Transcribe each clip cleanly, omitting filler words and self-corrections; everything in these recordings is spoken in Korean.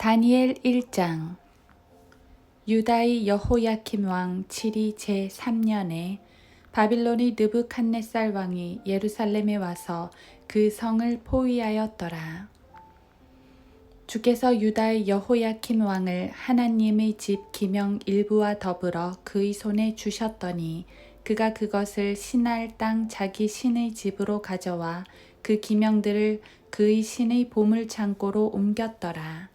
다니엘 1장. 유다의 여호야킴 왕 7위 제3년에 바빌론의 느부갓네살 왕이 예루살렘에 와서 그 성을 포위하였더라. 주께서 유다의 여호야킴 왕을 하나님의 집 기명 일부와 더불어 그의 손에 주셨더니 그가 그것을 신할 땅 자기 신의 집으로 가져와 그 기명들을 그의 신의 보물 창고로 옮겼더라.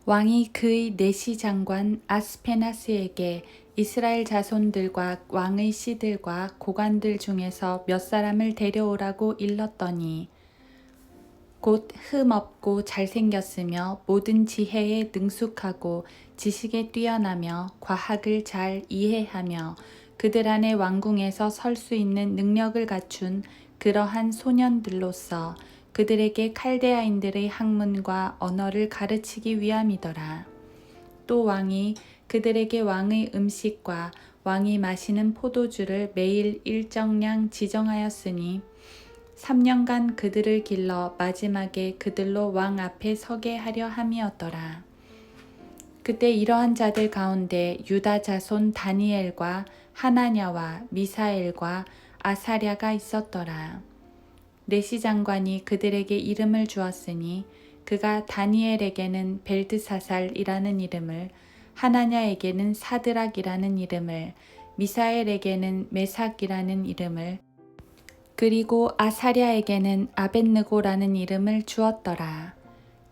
왕이 그의 내시 장관 아스페나스에게 이스라엘 자손들과 왕의 씨들과 고관들 중에서 몇 사람을 데려오라고 일렀더니 곧 흠없고 잘생겼으며 모든 지혜에 능숙하고 지식에 뛰어나며 과학을 잘 이해하며 그들 안에 왕궁에서 설 수 있는 능력을 갖춘 그러한 소년들로서 그들에게 칼데아인들의 학문과 언어를 가르치기 위함이더라. 또 왕이 그들에게 왕의 음식과 왕이 마시는 포도주를 매일 일정량 지정하였으니 3년간 그들을 길러 마지막에 그들로 왕 앞에 서게 하려 함이었더라. 그때 이러한 자들 가운데 유다 자손 다니엘과 하나냐와 미사엘과 아사랴가 있었더라. 내시 장관이 그들에게 이름을 주었으니 그가 다니엘에게는 벨드사살이라는 이름을, 하나냐에게는 사드락이라는 이름을, 미사엘에게는 메삭이라는 이름을, 그리고 아사랴에게는 아벳느고라는 이름을 주었더라.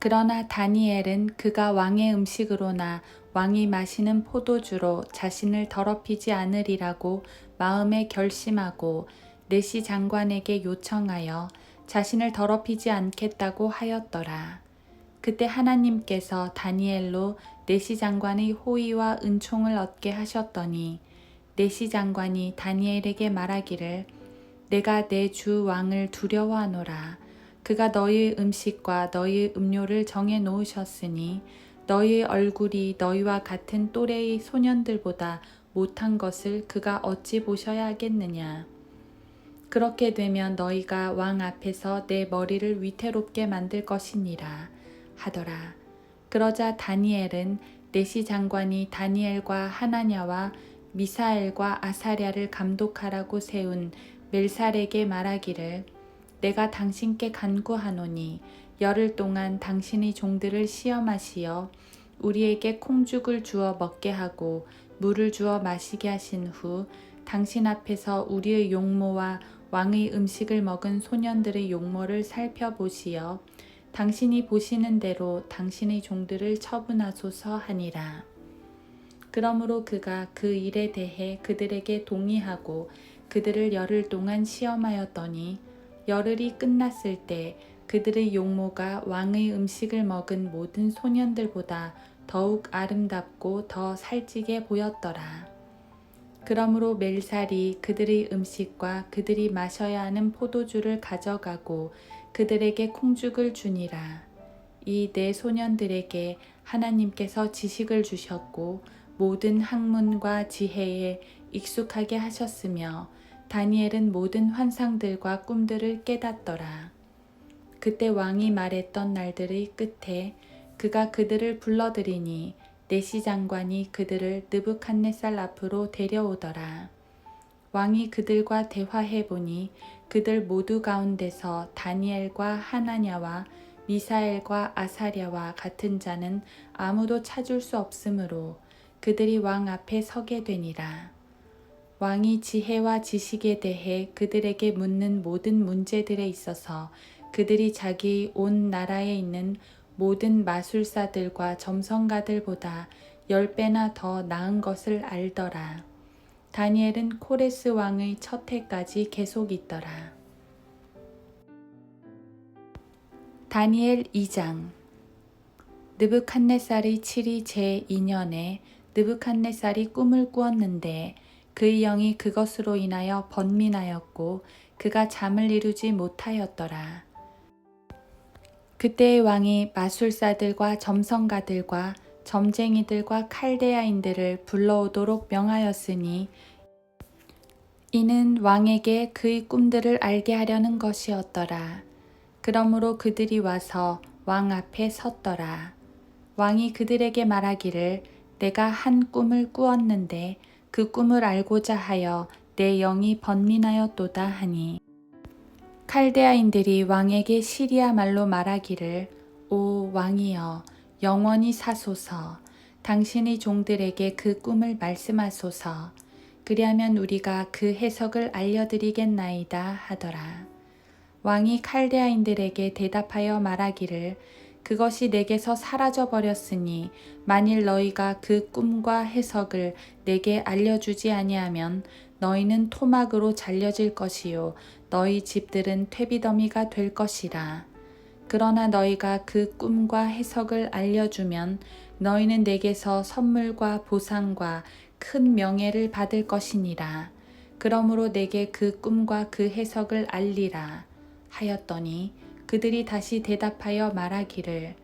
그러나 다니엘은 그가 왕의 음식으로나 왕이 마시는 포도주로 자신을 더럽히지 않으리라고 마음에 결심하고 내시 장관에게 요청하여 자신을 더럽히지 않겠다고 하였더라. 그때 하나님께서 다니엘로 내시 장관의 호의와 은총을 얻게 하셨더니 내시 장관이 다니엘에게 말하기를 내가 내 주 왕을 두려워하노라. 그가 너희의 음식과 너희의 음료를 정해 놓으셨으니 너희의 얼굴이 너희와 같은 또래의 소년들보다 못한 것을 그가 어찌 보셔야 하겠느냐. 그렇게 되면 너희가 왕 앞에서 내 머리를 위태롭게 만들 것이니라 하더라. 그러자 다니엘은 내시 장관이 다니엘과 하나냐와 미사엘과 아사랴를 감독하라고 세운 멜살에게 말하기를 내가 당신께 간구하노니 열흘 동안 당신의 종들을 시험하시어 우리에게 콩죽을 주어 먹게 하고 물을 주어 마시게 하신 후 당신 앞에서 우리의 용모와 왕의 음식을 먹은 소년들의 용모를 살펴보시어 당신이 보시는 대로 당신의 종들을 처분하소서 하니라. 그러므로 그가 그 일에 대해 그들에게 동의하고 그들을 열흘 동안 시험하였더니 열흘이 끝났을 때 그들의 용모가 왕의 음식을 먹은 모든 소년들보다 더욱 아름답고 더 살찌게 보였더라. 그러므로 멜살이 그들의 음식과 그들이 마셔야 하는 포도주를 가져가고 그들에게 콩죽을 주니라. 이 네 소년들에게 하나님께서 지식을 주셨고 모든 학문과 지혜에 익숙하게 하셨으며 다니엘은 모든 환상들과 꿈들을 깨닫더라. 그때 왕이 말했던 날들의 끝에 그가 그들을 불러들이니 내시 장관이 그들을 느부갓네살 앞으로 데려오더라. 왕이 그들과 대화해 보니 그들 모두 가운데서 다니엘과 하나냐와 미사엘과 아사랴와 같은 자는 아무도 찾을 수 없으므로 그들이 왕 앞에 서게 되니라. 왕이 지혜와 지식에 대해 그들에게 묻는 모든 문제들에 있어서 그들이 자기 온 나라에 있는 모든 마술사들과 점성가들보다 10배나 더 나은 것을 알더라. 다니엘은 코레스 왕의 첫 해까지 계속 있더라. 다니엘 2장. 느부갓네살의 7위 제2년에 느부갓네살이 꿈을 꾸었는데 그의 영이 그것으로 인하여 번민하였고 그가 잠을 이루지 못하였더라. 그때의 왕이 마술사들과 점성가들과 점쟁이들과 칼데아인들을 불러오도록 명하였으니 이는 왕에게 그의 꿈들을 알게 하려는 것이었더라. 그러므로 그들이 와서 왕 앞에 섰더라. 왕이 그들에게 말하기를 내가 한 꿈을 꾸었는데 그 꿈을 알고자 하여 내 영이 번민하였도다 하니 칼데아인들이 왕에게 시리아 말로 말하기를 오 왕이여 영원히 사소서 당신의 종들에게 그 꿈을 말씀하소서 그리하면 우리가 그 해석을 알려드리겠나이다 하더라. 왕이 칼데아인들에게 대답하여 말하기를 그것이 내게서 사라져 버렸으니 만일 너희가 그 꿈과 해석을 내게 알려주지 아니하면 너희는 토막으로 잘려질 것이요 너희 집들은 퇴비더미가 될 것이라. 그러나 너희가 그 꿈과 해석을 알려주면 너희는 내게서 선물과 보상과 큰 명예를 받을 것이니라. 그러므로 내게 그 꿈과 그 해석을 알리라 하였더니 그들이 다시 대답하여 말하기를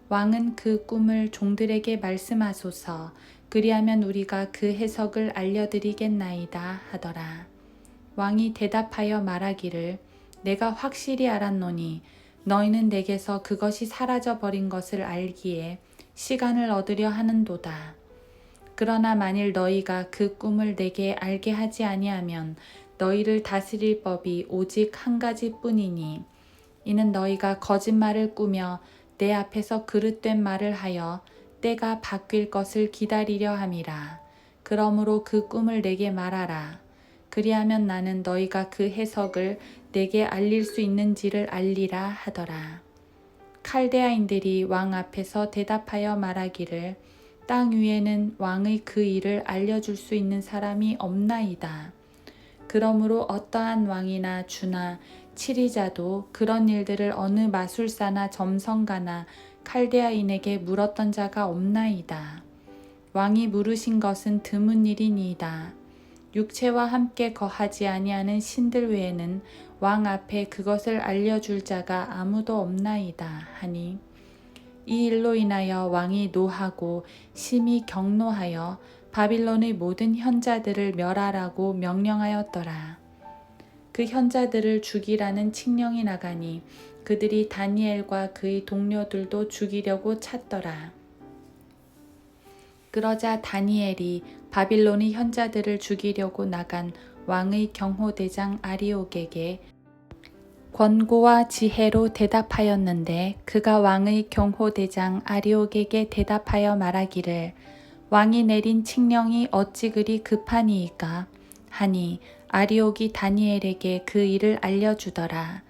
왕은 그 꿈을 종들에게 말씀하소서 그리하면 우리가 그 해석을 알려드리겠나이다 하더라. 왕이 대답하여 말하기를 내가 확실히 알았노니 너희는 내게서 그것이 사라져 버린 것을 알기에 시간을 얻으려 하는도다. 그러나 만일 너희가 그 꿈을 내게 알게 하지 아니하면 너희를 다스릴 법이 오직 한 가지뿐이니 이는 너희가 거짓말을 꾸며 내 앞에서 그릇된 말을 하여 때가 바뀔 것을 기다리려 함이라. 그러므로 그 꿈을 내게 말하라. 그리하면 나는 너희가 그 해석을 내게 알릴 수 있는지를 알리라 하더라. 칼데아인들이 왕 앞에서 대답하여 말하기를 땅 위에는 왕의 그 일을 알려줄 수 있는 사람이 없나이다. 그러므로 어떠한 왕이나 주나 치리자도 그런 일들을 어느 마술사나 점성가나 칼데아인에게 물었던 자가 없나이다. 왕이 물으신 것은 드문 일이니이다. 육체와 함께 거하지 아니하는 신들 외에는 왕 앞에 그것을 알려줄 자가 아무도 없나이다 하니 이 일로 인하여 왕이 노하고 심히 경노하여 바빌론의 모든 현자들을 멸하라고 명령하였더라. 그 현자들을 죽이라는 칙령이 나가니 그들이 다니엘과 그의 동료들도 죽이려고 찾더라. 그러자 다니엘이 바빌론의 현자들을 죽이려고 나간 왕의 경호대장 아리옥에게 권고와 지혜로 대답하였는데 그가 왕의 경호대장 아리옥에게 대답하여 말하기를 왕이 내린 칙령이 어찌 그리 급하니이까 하니 아리옥이 다니엘에게 그 일을 알려주더라.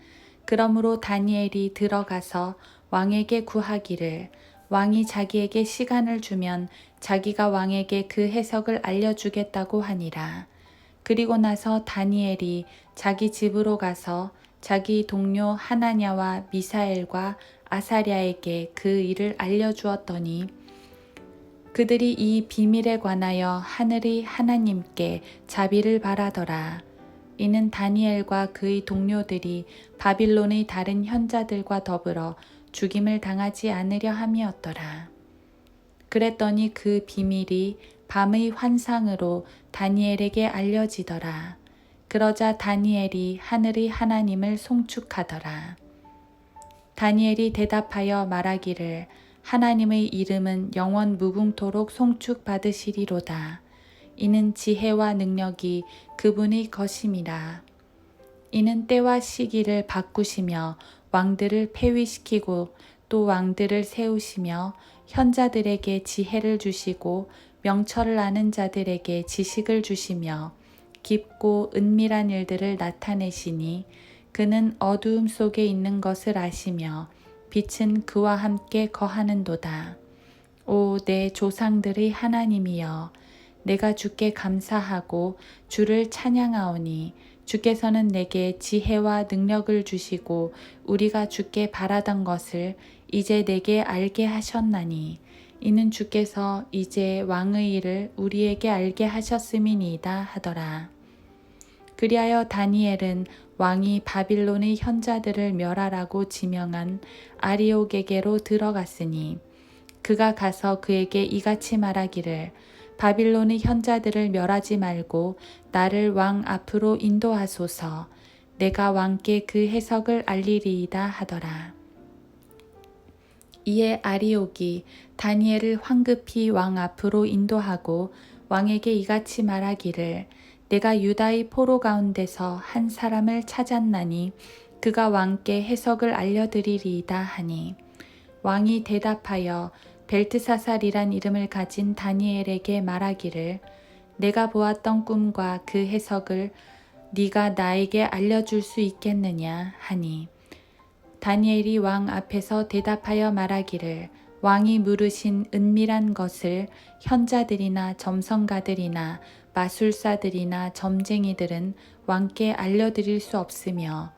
그러므로 다니엘이 들어가서 왕에게 구하기를 왕이 자기에게 시간을 주면 자기가 왕에게 그 해석을 알려주겠다고 하니라. 그리고 나서 다니엘이 자기 집으로 가서 자기 동료 하나냐와 미사엘과 아사랴에게 그 일을 알려주었더니 그들이 이 비밀에 관하여 하늘의 하나님께 자비를 바라더라. 이는 다니엘과 그의 동료들이 바빌론의 다른 현자들과 더불어 죽임을 당하지 않으려 함이었더라. 그랬더니 그 비밀이 밤의 환상으로 다니엘에게 알려지더라. 그러자 다니엘이 하늘의 하나님을 송축하더라. 다니엘이 대답하여 말하기를 하나님의 이름은 영원 무궁토록 송축받으시리로다. 이는 지혜와 능력이 그분의 것임이라. 이는 때와 시기를 바꾸시며 왕들을 폐위시키고 또 왕들을 세우시며 현자들에게 지혜를 주시고 명철을 아는 자들에게 지식을 주시며 깊고 은밀한 일들을 나타내시니 그는 어두움 속에 있는 것을 아시며 빛은 그와 함께 거하는도다. 오 내 조상들의 하나님이여 내가 주께 감사하고 주를 찬양하오니 주께서는 내게 지혜와 능력을 주시고 우리가 주께 바라던 것을 이제 내게 알게 하셨나니 이는 주께서 이제 왕의 일을 우리에게 알게 하셨음이니이다 하더라. 그리하여 다니엘은 왕이 바빌론의 현자들을 멸하라고 지명한 아리옥에게로 들어갔으니 그가 가서 그에게 이같이 말하기를 바빌론의 현자들을 멸하지 말고 나를 왕 앞으로 인도하소서. 내가 왕께 그 해석을 알리리이다 하더라. 이에 아리옥이 다니엘을 황급히 왕 앞으로 인도하고 왕에게 이같이 말하기를 내가 유다의 포로 가운데서 한 사람을 찾았나니 그가 왕께 해석을 알려드리리이다 하니 왕이 대답하여 벨트사살이란 이름을 가진 다니엘에게 말하기를 내가 보았던 꿈과 그 해석을 네가 나에게 알려줄 수 있겠느냐 하니 다니엘이 왕 앞에서 대답하여 말하기를 왕이 물으신 은밀한 것을 현자들이나 점성가들이나 마술사들이나 점쟁이들은 왕께 알려드릴 수 없으며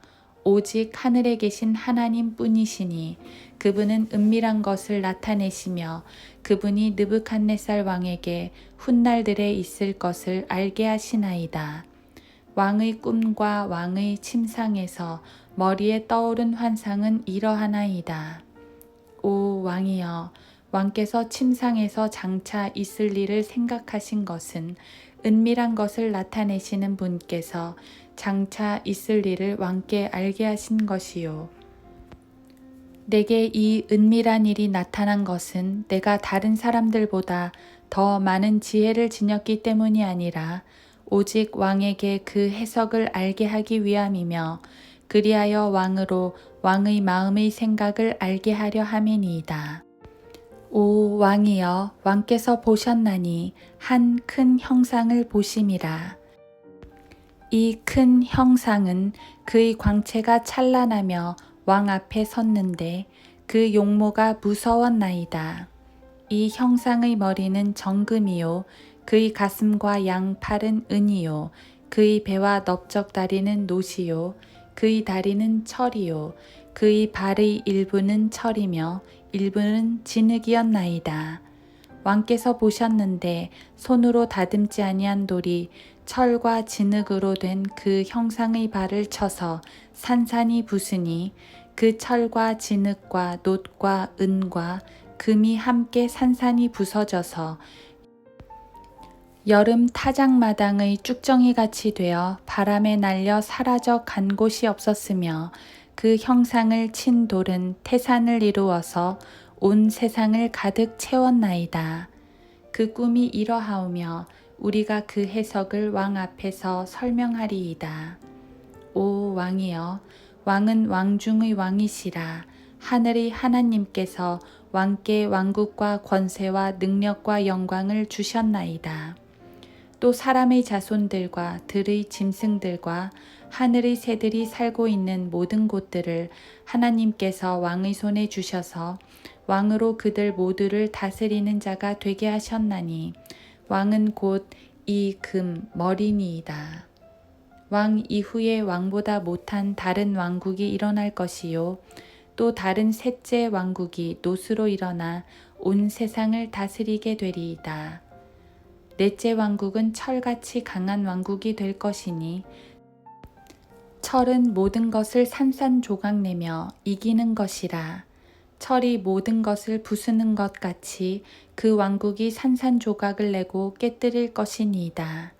오직 하늘에 계신 하나님 뿐이시니 그분은 은밀한 것을 나타내시며 그분이 느부갓네살 왕에게 훗날들에 있을 것을 알게 하시나이다. 왕의 꿈과 왕의 침상에서 머리에 떠오른 환상은 이러하나이다. 오 왕이여, 왕께서 침상에서 장차 있을 일을 생각하신 것은 은밀한 것을 나타내시는 분께서 장차 있을 일을 왕께 알게 하신 것이요. 내게 이 은밀한 일이 나타난 것은 내가 다른 사람들보다 더 많은 지혜를 지녔기 때문이 아니라 오직 왕에게 그 해석을 알게 하기 위함이며 그리하여 왕으로 왕의 마음의 생각을 알게 하려 함이니이다. 오 왕이여, 왕께서 보셨나니 한 큰 형상을 보심이라. 이 큰 형상은 그의 광채가 찬란하며 왕 앞에 섰는데 그 용모가 무서웠나이다. 이 형상의 머리는 정금이요 그의 가슴과 양팔은 은이요 그의 배와 넓적다리는 노시요 그의 다리는 철이요 그의 발의 일부는 철이며 일부는 진흙이었나이다. 왕께서 보셨는데 손으로 다듬지 아니한 돌이 철과 진흙으로 된 그 형상의 발을 쳐서 산산이 부수니 그 철과 진흙과 놋과 은과 금이 함께 산산이 부서져서 여름 타작마당의 쭉정이같이 되어 바람에 날려 사라져 간 곳이 없었으며 그 형상을 친 돌은 태산을 이루어서 온 세상을 가득 채웠나이다. 그 꿈이 이러하오며 우리가 그 해석을 왕 앞에서 설명하리이다. 오 왕이여, 왕은 왕 중의 왕이시라. 하늘의 하나님께서 왕께 왕국과 권세와 능력과 영광을 주셨나이다. 또 사람의 자손들과 들의 짐승들과 하늘의 새들이 살고 있는 모든 곳들을 하나님께서 왕의 손에 주셔서 왕으로 그들 모두를 다스리는 자가 되게 하셨나니 왕은 곧 이 금 머리니이다. 왕 이후에 왕보다 못한 다른 왕국이 일어날 것이요 또 다른 셋째 왕국이 노스로 일어나 온 세상을 다스리게 되리이다. 넷째 왕국은 철같이 강한 왕국이 될 것이니 철은 모든 것을 산산조각내며 이기는 것이라. 철이 모든 것을 부수는 것 같이 그 왕국이 산산조각을 내고 깨뜨릴 것이니이다.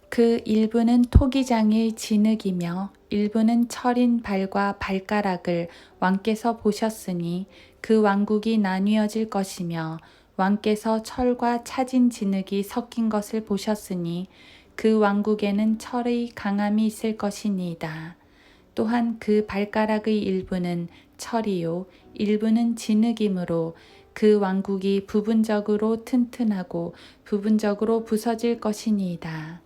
그 일부는 토기장의 진흙이며 일부는 철인 발과 발가락을 왕께서 보셨으니 그 왕국이 나뉘어질 것이며 왕께서 철과 차진 진흙이 섞인 것을 보셨으니 그 왕국에는 철의 강함이 있을 것이니이다. 또한 그 발가락의 일부는 철이요 일부는 진흙이므로 그 왕국이 부분적으로 튼튼하고 부분적으로 부서질 것이니이다.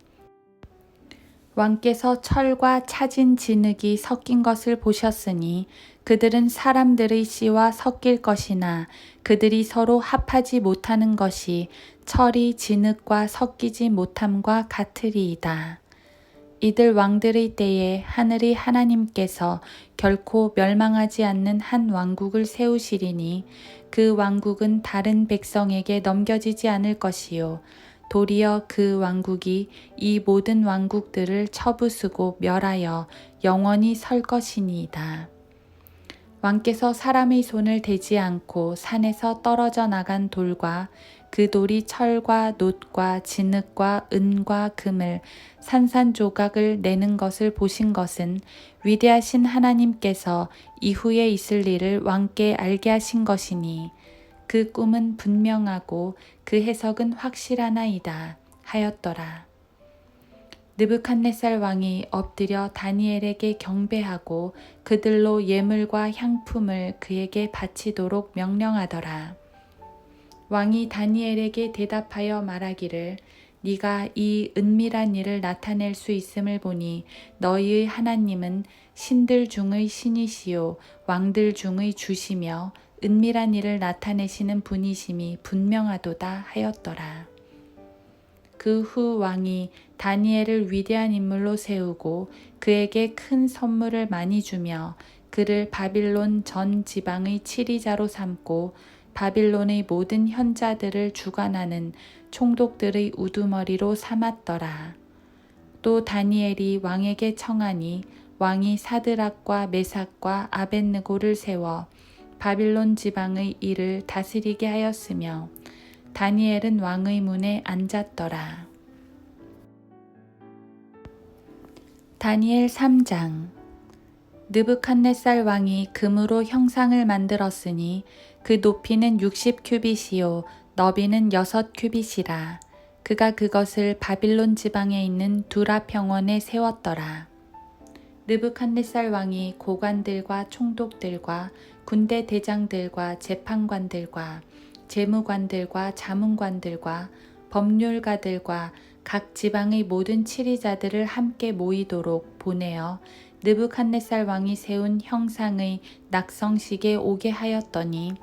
왕께서 철과 차진 진흙이 섞인 것을 보셨으니 그들은 사람들의 씨와 섞일 것이나 그들이 서로 합하지 못하는 것이 철이 진흙과 섞이지 못함과 같으리이다. 이들 왕들의 때에 하늘의 하나님께서 결코 멸망하지 않는 한 왕국을 세우시리니 그 왕국은 다른 백성에게 넘겨지지 않을 것이요 도리어 그 왕국이 이 모든 왕국들을 쳐부수고 멸하여 영원히 설 것이니이다. 왕께서 사람의 손을 대지 않고 산에서 떨어져 나간 돌과 그 돌이 철과 놋과 진흙과 은과 금을 산산조각을 내는 것을 보신 것은 위대하신 하나님께서 이후에 있을 일을 왕께 알게 하신 것이니 그 꿈은 분명하고 그 해석은 확실하나이다 하였더라. 느부갓네살 왕이 엎드려 다니엘에게 경배하고 그들로 예물과 향품을 그에게 바치도록 명령하더라. 왕이 다니엘에게 대답하여 말하기를 네가 이 은밀한 일을 나타낼 수 있음을 보니 너희의 하나님은 신들 중의 신이시요 왕들 중의 주시며 은밀한 일을 나타내시는 분이심이 분명하도다 하였더라. 그 후 왕이 다니엘을 위대한 인물로 세우고 그에게 큰 선물을 많이 주며 그를 바빌론 전 지방의 치리자로 삼고 바빌론의 모든 현자들을 주관하는 총독들의 우두머리로 삼았더라. 또 다니엘이 왕에게 청하니 왕이 사드락과 메삭과 아벳느고를 세워 바빌론 지방의 일을 다스리게 하였으며 다니엘은 왕의 문에 앉았더라. 다니엘 3장. 느부갓네살 왕이 금으로 형상을 만들었으니 그 높이는 60규빗이요 너비는 6규빗이라. 그가 그것을 바빌론 지방에 있는 두라 평원에 세웠더라. 느부갓네살 왕이 고관들과 총독들과 군대 대장들과 재판관들과 재무관들과 자문관들과 법률가들과 각 지방의 모든 치리자들을 함께 모이도록 보내어 느부갓네살 왕이 세운 형상의 낙성식에 오게 하였더니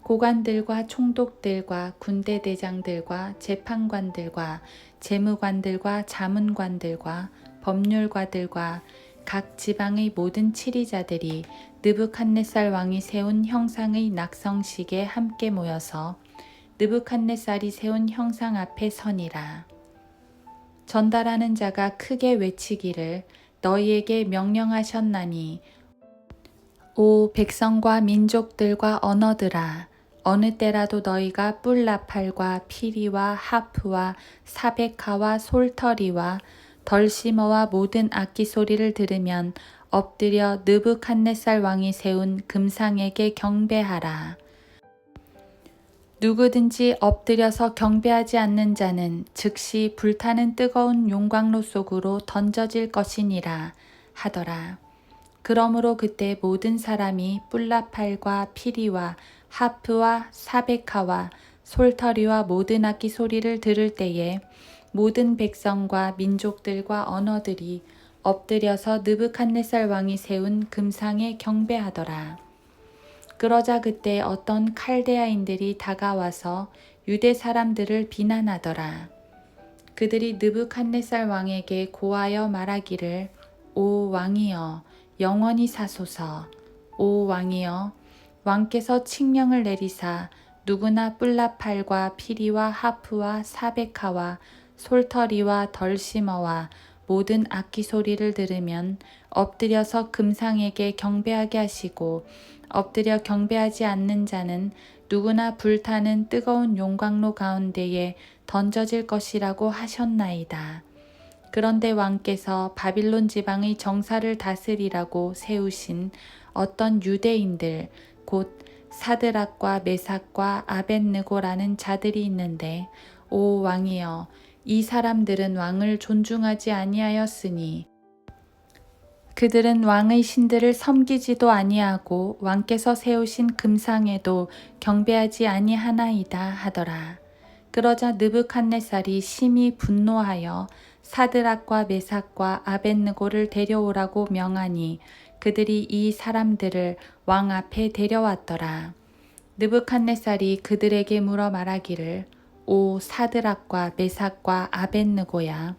고관들과 총독들과 군대 대장들과 재판관들과 재무관들과 자문관들과 법률가들과 각 지방의 모든 치리자들이 느부갓네살 왕이 세운 형상의 낙성식에 함께 모여서 느부갓네살이 세운 형상 앞에 서니라. 전달하는 자가 크게 외치기를 너희에게 명령하셨나니 오 백성과 민족들과 언어들아 어느 때라도 너희가 뿔나팔과 피리와 하프와 사베카와 솔터리와 덜시머와 모든 악기 소리를 들으면 엎드려 느부갓네살 왕이 세운 금상에게 경배하라. 누구든지 엎드려서 경배하지 않는 자는 즉시 불타는 뜨거운 용광로 속으로 던져질 것이니라 하더라. 그러므로 그때 모든 사람이 뿔나팔과 피리와 하프와 사베카와 솔터리와 모든 악기 소리를 들을 때에 모든 백성과 민족들과 언어들이 엎드려서 느부갓네살 왕이 세운 금상에 경배하더라. 그러자 그때 어떤 칼데아인들이 다가와서 유대 사람들을 비난하더라. 그들이 느부갓네살 왕에게 고하여 말하기를 오 왕이여 영원히 사소서. 오 왕이여 왕께서 칙령을 내리사 누구나 뿔나팔과 피리와 하프와 사베카와 솔터리와 덜시머와 모든 악기 소리를 들으면 엎드려서 금상에게 경배하게 하시고 엎드려 경배하지 않는 자는 누구나 불타는 뜨거운 용광로 가운데에 던져질 것이라고 하셨나이다. 그런데 왕께서 바빌론 지방의 정사를 다스리라고 세우신 어떤 유대인들 곧 사드락과 메삭과 아벳느고라는 자들이 있는데 오 왕이여 이 사람들은 왕을 존중하지 아니하였으니 그들은 왕의 신들을 섬기지도 아니하고 왕께서 세우신 금상에도 경배하지 아니하나이다 하더라. 그러자 느부갓네살이 심히 분노하여 사드락과 메삭과 아벳느고를 데려오라고 명하니 그들이 이 사람들을 왕 앞에 데려왔더라. 느부갓네살이 그들에게 물어 말하기를 오 사드락과 메삭과 아벳느고야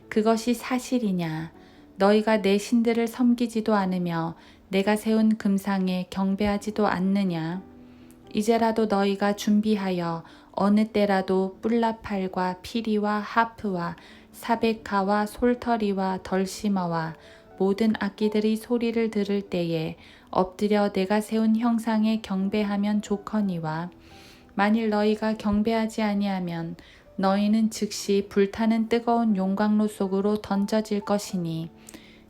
그것이 사실이냐 너희가 내 신들을 섬기지도 않으며 내가 세운 금상에 경배하지도 않느냐 이제라도 너희가 준비하여 어느 때라도 뿔나팔과 피리와 하프와 사베카와 솔터리와 덜시머와 모든 악기들의 소리를 들을 때에 엎드려 내가 세운 형상에 경배하면 좋거니와 만일 너희가 경배하지 아니하면 너희는 즉시 불타는 뜨거운 용광로 속으로 던져질 것이니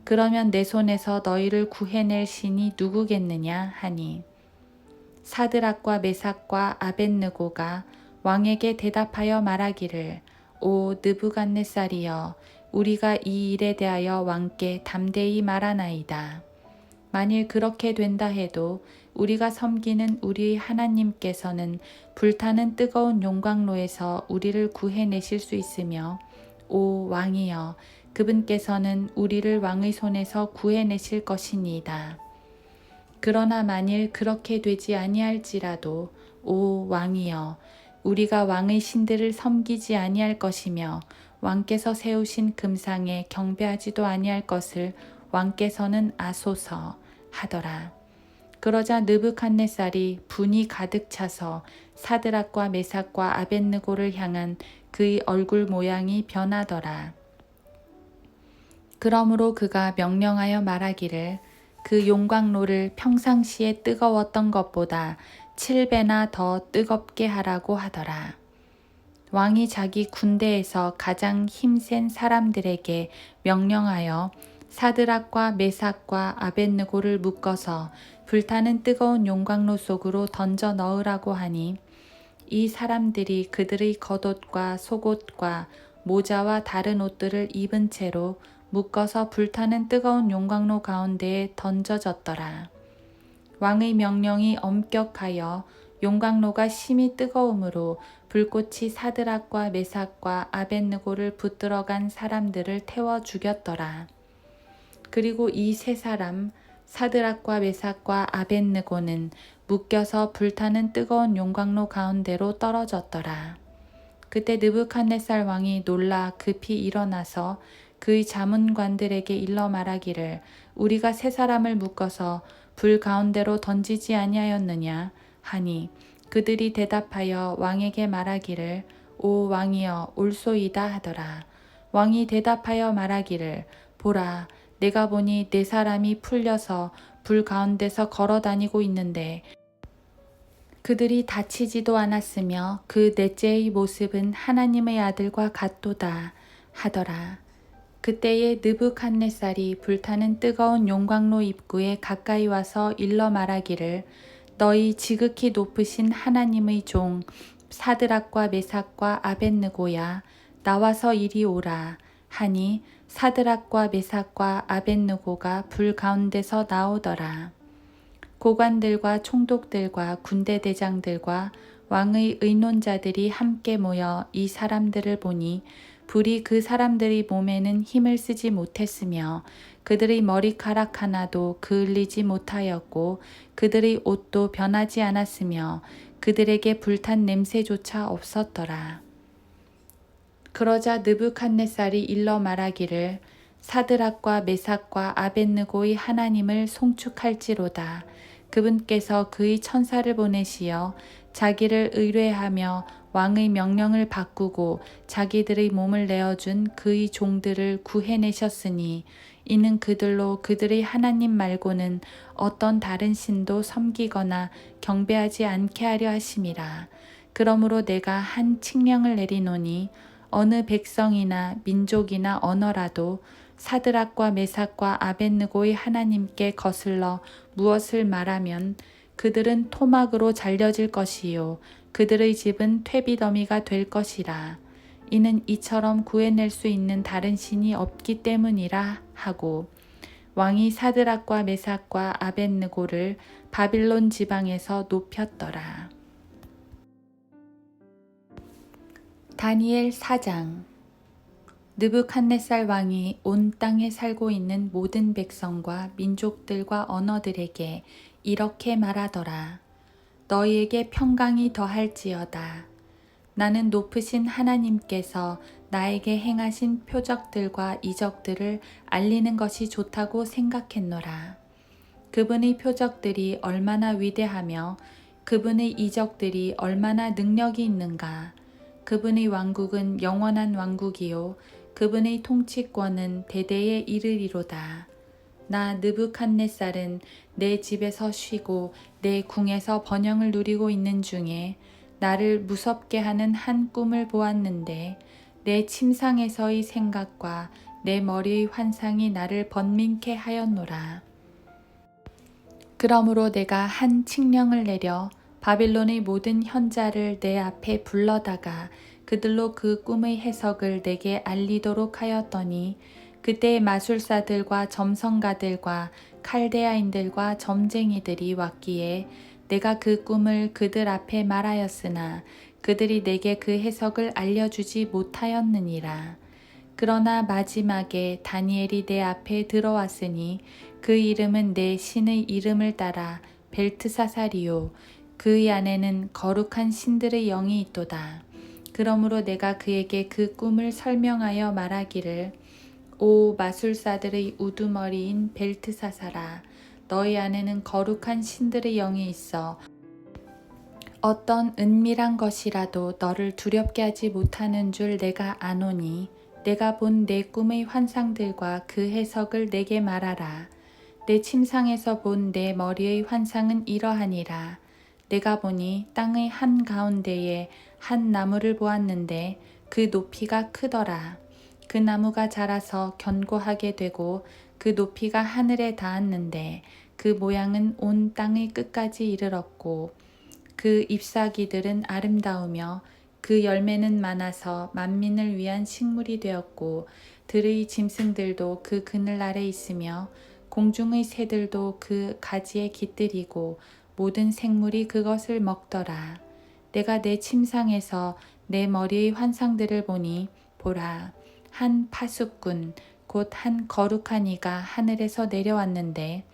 그러면 내 손에서 너희를 구해낼 신이 누구겠느냐 하니 사드락과 메삭과 아벳느고가 왕에게 대답하여 말하기를 오 느부갓네살이여 우리가 이 일에 대하여 왕께 담대히 말하나이다. 만일 그렇게 된다 해도 우리가 섬기는 우리 하나님께서는 불타는 뜨거운 용광로에서 우리를 구해내실 수 있으며 오 왕이여 그분께서는 우리를 왕의 손에서 구해내실 것이니이다. 그러나 만일 그렇게 되지 아니할지라도 오 왕이여 우리가 왕의 신들을 섬기지 아니할 것이며 왕께서 세우신 금상에 경배하지도 아니할 것을 왕께서는 아소서 하더라. 그러자 느부갓네살이 분이 가득 차서 사드락과 메삭과 아벳느고를 향한 그의 얼굴 모양이 변하더라. 그러므로 그가 명령하여 말하기를 그 용광로를 평상시에 뜨거웠던 것보다 7배나 더 뜨겁게 하라고 하더라. 왕이 자기 군대에서 가장 힘센 사람들에게 명령하여 사드락과 메삭과 아벳느고를 묶어서 불타는 뜨거운 용광로 속으로 던져 넣으라고 하니 이 사람들이 그들의 겉옷과 속옷과 모자와 다른 옷들을 입은 채로 묶어서 불타는 뜨거운 용광로 가운데에 던져졌더라. 왕의 명령이 엄격하여 용광로가 심히 뜨거움으로 불꽃이 사드락과 메삭과 아벳느고를 붙들어간 사람들을 태워 죽였더라. 그리고 이 세 사람 사드락과 메삭과 아벳느고는 묶여서 불타는 뜨거운 용광로 가운데로 떨어졌더라. 그때 느부갓네살 왕이 놀라 급히 일어나서 그의 자문관들에게 일러 말하기를 우리가 세 사람을 묶어서 불 가운데로 던지지 아니하였느냐 하니 그들이 대답하여 왕에게 말하기를 오 왕이여 올소이다 하더라. 왕이 대답하여 말하기를 보라 내가 보니 네 사람이 풀려서 불 가운데서 걸어 다니고 있는데 그들이 다치지도 않았으며 그 넷째의 모습은 하나님의 아들과 같도다 하더라. 그때에 느부갓네살이 불타는 뜨거운 용광로 입구에 가까이 와서 일러 말하기를 너희 지극히 높으신 하나님의 종 사드락과 메삭과 아벳느고야 나와서 이리 오라 하니 사드락과 메삭과 아벳느고가 불 가운데서 나오더라. 고관들과 총독들과 군대 대장들과 왕의 의논자들이 함께 모여 이 사람들을 보니 불이 그 사람들의 몸에는 힘을 쓰지 못했으며 그들의 머리카락 하나도 그을리지 못하였고 그들의 옷도 변하지 않았으며 그들에게 불탄 냄새조차 없었더라. 그러자 느부갓네살이 일러 말하기를 사드락과 메삭과 아벳느고의 하나님을 송축할지로다. 그분께서 그의 천사를 보내시어 자기를 의뢰하며 왕의 명령을 바꾸고 자기들의 몸을 내어준 그의 종들을 구해내셨으니 이는 그들로 그들의 하나님 말고는 어떤 다른 신도 섬기거나 경배하지 않게 하려 하심이라. 그러므로 내가 한 칙령을 내리노니 어느 백성이나 민족이나 언어라도 사드락과 메삭과 아벳느고의 하나님께 거슬러 무엇을 말하면 그들은 토막으로 잘려질 것이요 그들의 집은 퇴비더미가 될 것이라. 이는 이처럼 구해낼 수 있는 다른 신이 없기 때문이라 하고 왕이 사드락과 메삭과 아벳느고를 바빌론 지방에서 높였더라. 다니엘 4장. 느부갓네살 왕이 온 땅에 살고 있는 모든 백성과 민족들과 언어들에게 이렇게 말하더라. 너희에게 평강이 더할지어다. 나는 높으신 하나님께서 나에게 행하신 표적들과 이적들을 알리는 것이 좋다고 생각했노라. 그분의 표적들이 얼마나 위대하며 그분의 이적들이 얼마나 능력이 있는가. 그분의 왕국은 영원한 왕국이요 그분의 통치권은 대대에 이르리로다. 나 느부갓네살은 내 집에서 쉬고 내 궁에서 번영을 누리고 있는 중에 나를 무섭게 하는 한 꿈을 보았는데 내 침상에서의 생각과 내 머리의 환상이 나를 번민케 하였노라. 그러므로 내가 한 칙령을 내려 바빌론의 모든 현자를 내 앞에 불러다가 그들로 그 꿈의 해석을 내게 알리도록 하였더니 그때 마술사들과 점성가들과 칼데아인들과 점쟁이들이 왔기에 내가 그 꿈을 그들 앞에 말하였으나 그들이 내게 그 해석을 알려주지 못하였느니라. 그러나 마지막에 다니엘이 내 앞에 들어왔으니 그 이름은 내 신의 이름을 따라 벨트사살이요 그의 안에는 거룩한 신들의 영이 있도다. 그러므로 내가 그에게 그 꿈을 설명하여 말하기를 오 마술사들의 우두머리인 벨트사살아 너희 안에는 거룩한 신들의 영이 있어 어떤 은밀한 것이라도 너를 두렵게 하지 못하는 줄 내가 아노니 내가 본 내 꿈의 환상들과 그 해석을 내게 말하라. 내 침상에서 본 내 머리의 환상은 이러하니라. 내가 보니 땅의 한가운데에 한 나무를 보았는데 그 높이가 크더라. 그 나무가 자라서 견고하게 되고 그 높이가 하늘에 닿았는데 그 모양은 온 땅의 끝까지 이르렀고 그 잎사귀들은 아름다우며 그 열매는 많아서 만민을 위한 식물이 되었고 들의 짐승들도 그 그늘 아래 있으며 공중의 새들도 그 가지에 깃들이고 모든 생물이 그것을 먹더라. 내가 내 침상에서 내 머리의 환상들을 보니 보라 한 파수꾼 곧 한 거룩한 이가 하늘에서 내려왔는데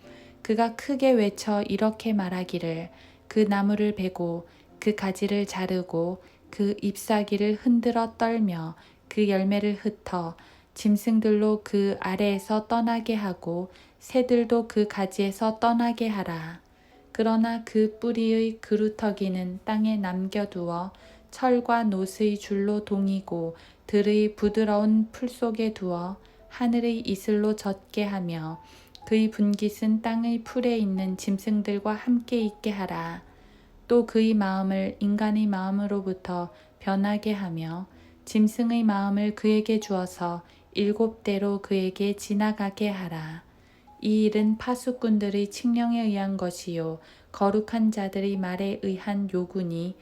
그가 크게 외쳐 이렇게 말하기를 그 나무를 베고 그 가지를 자르고 그 잎사귀를 흔들어 떨며 그 열매를 흩어 짐승들로 그 아래에서 떠나게 하고 새들도 그 가지에서 떠나게 하라. 그러나 그 뿌리의 그루터기는 땅에 남겨두어 철과 노스의 줄로 동이고 들의 부드러운 풀 속에 두어 하늘의 이슬로 젖게 하며 그의 분깃은 땅의 풀에 있는 짐승들과 함께 있게 하라. 또 그의 마음을 인간의 마음으로부터 변하게 하며 짐승의 마음을 그에게 주어서 7대로 그에게 지나가게 하라. 이 일은 파수꾼들의 칙령에 의한 것이요 거룩한 자들의 말에 의한 요구니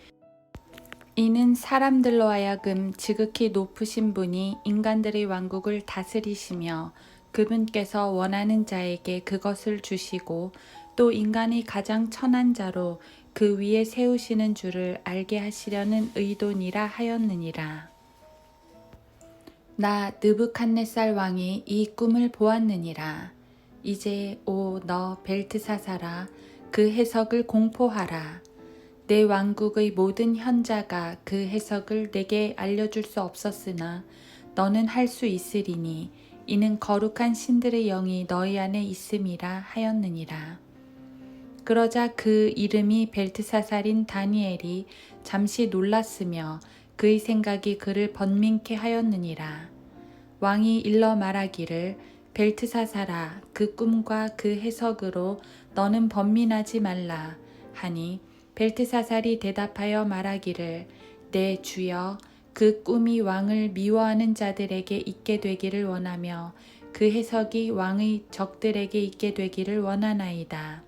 이는 사람들로 하여금 지극히 높으신 분이 인간들의 왕국을 다스리시며 그분께서 원하는 자에게 그것을 주시고 또 인간이 가장 천한 자로 그 위에 세우시는 줄을 알게 하시려는 의도니라 하였느니라. 나 느부갓네살 왕이 이 꿈을 보았느니라. 이제 오 너 벨트사살아 그 해석을 공포하라. 내 왕국의 모든 현자가 그 해석을 내게 알려줄 수 없었으나 너는 할 수 있으리니 이는 거룩한 신들의 영이 너희 안에 있음이라 하였느니라. 그러자 그 이름이 벨트사살인 다니엘이 잠시 놀랐으며 그의 생각이 그를 번민케 하였느니라. 왕이 일러 말하기를 벨트사살아 그 꿈과 그 해석으로 너는 번민하지 말라 하니 벨트사살이 대답하여 말하기를 내 주여 그 꿈이 왕을 미워하는 자들에게 있게 되기를 원하며 그 해석이 왕의 적들에게 있게 되기를 원하나이다.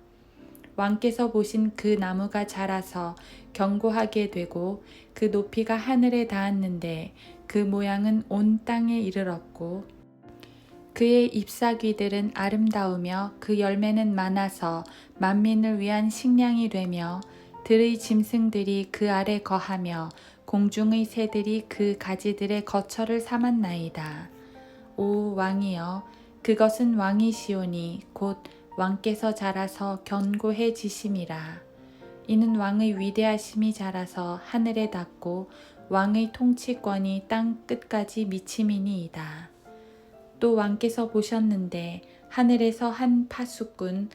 왕께서 보신 그 나무가 자라서 견고하게 되고 그 높이가 하늘에 닿았는데 그 모양은 온 땅에 이르렀고 그의 잎사귀들은 아름다우며 그 열매는 많아서 만민을 위한 식량이 되며 들의 짐승들이 그 아래 거하며 공중의 새들이 그 가지들의 거처를 삼았나이다. 오 왕이여 그것은 왕이시오니 곧 왕께서 자라서 견고해지심이라. 이는 왕의 위대하심이 자라서 하늘에 닿고 왕의 통치권이 땅 끝까지 미침이니이다. 또 왕께서 보셨는데 하늘에서 한 파수꾼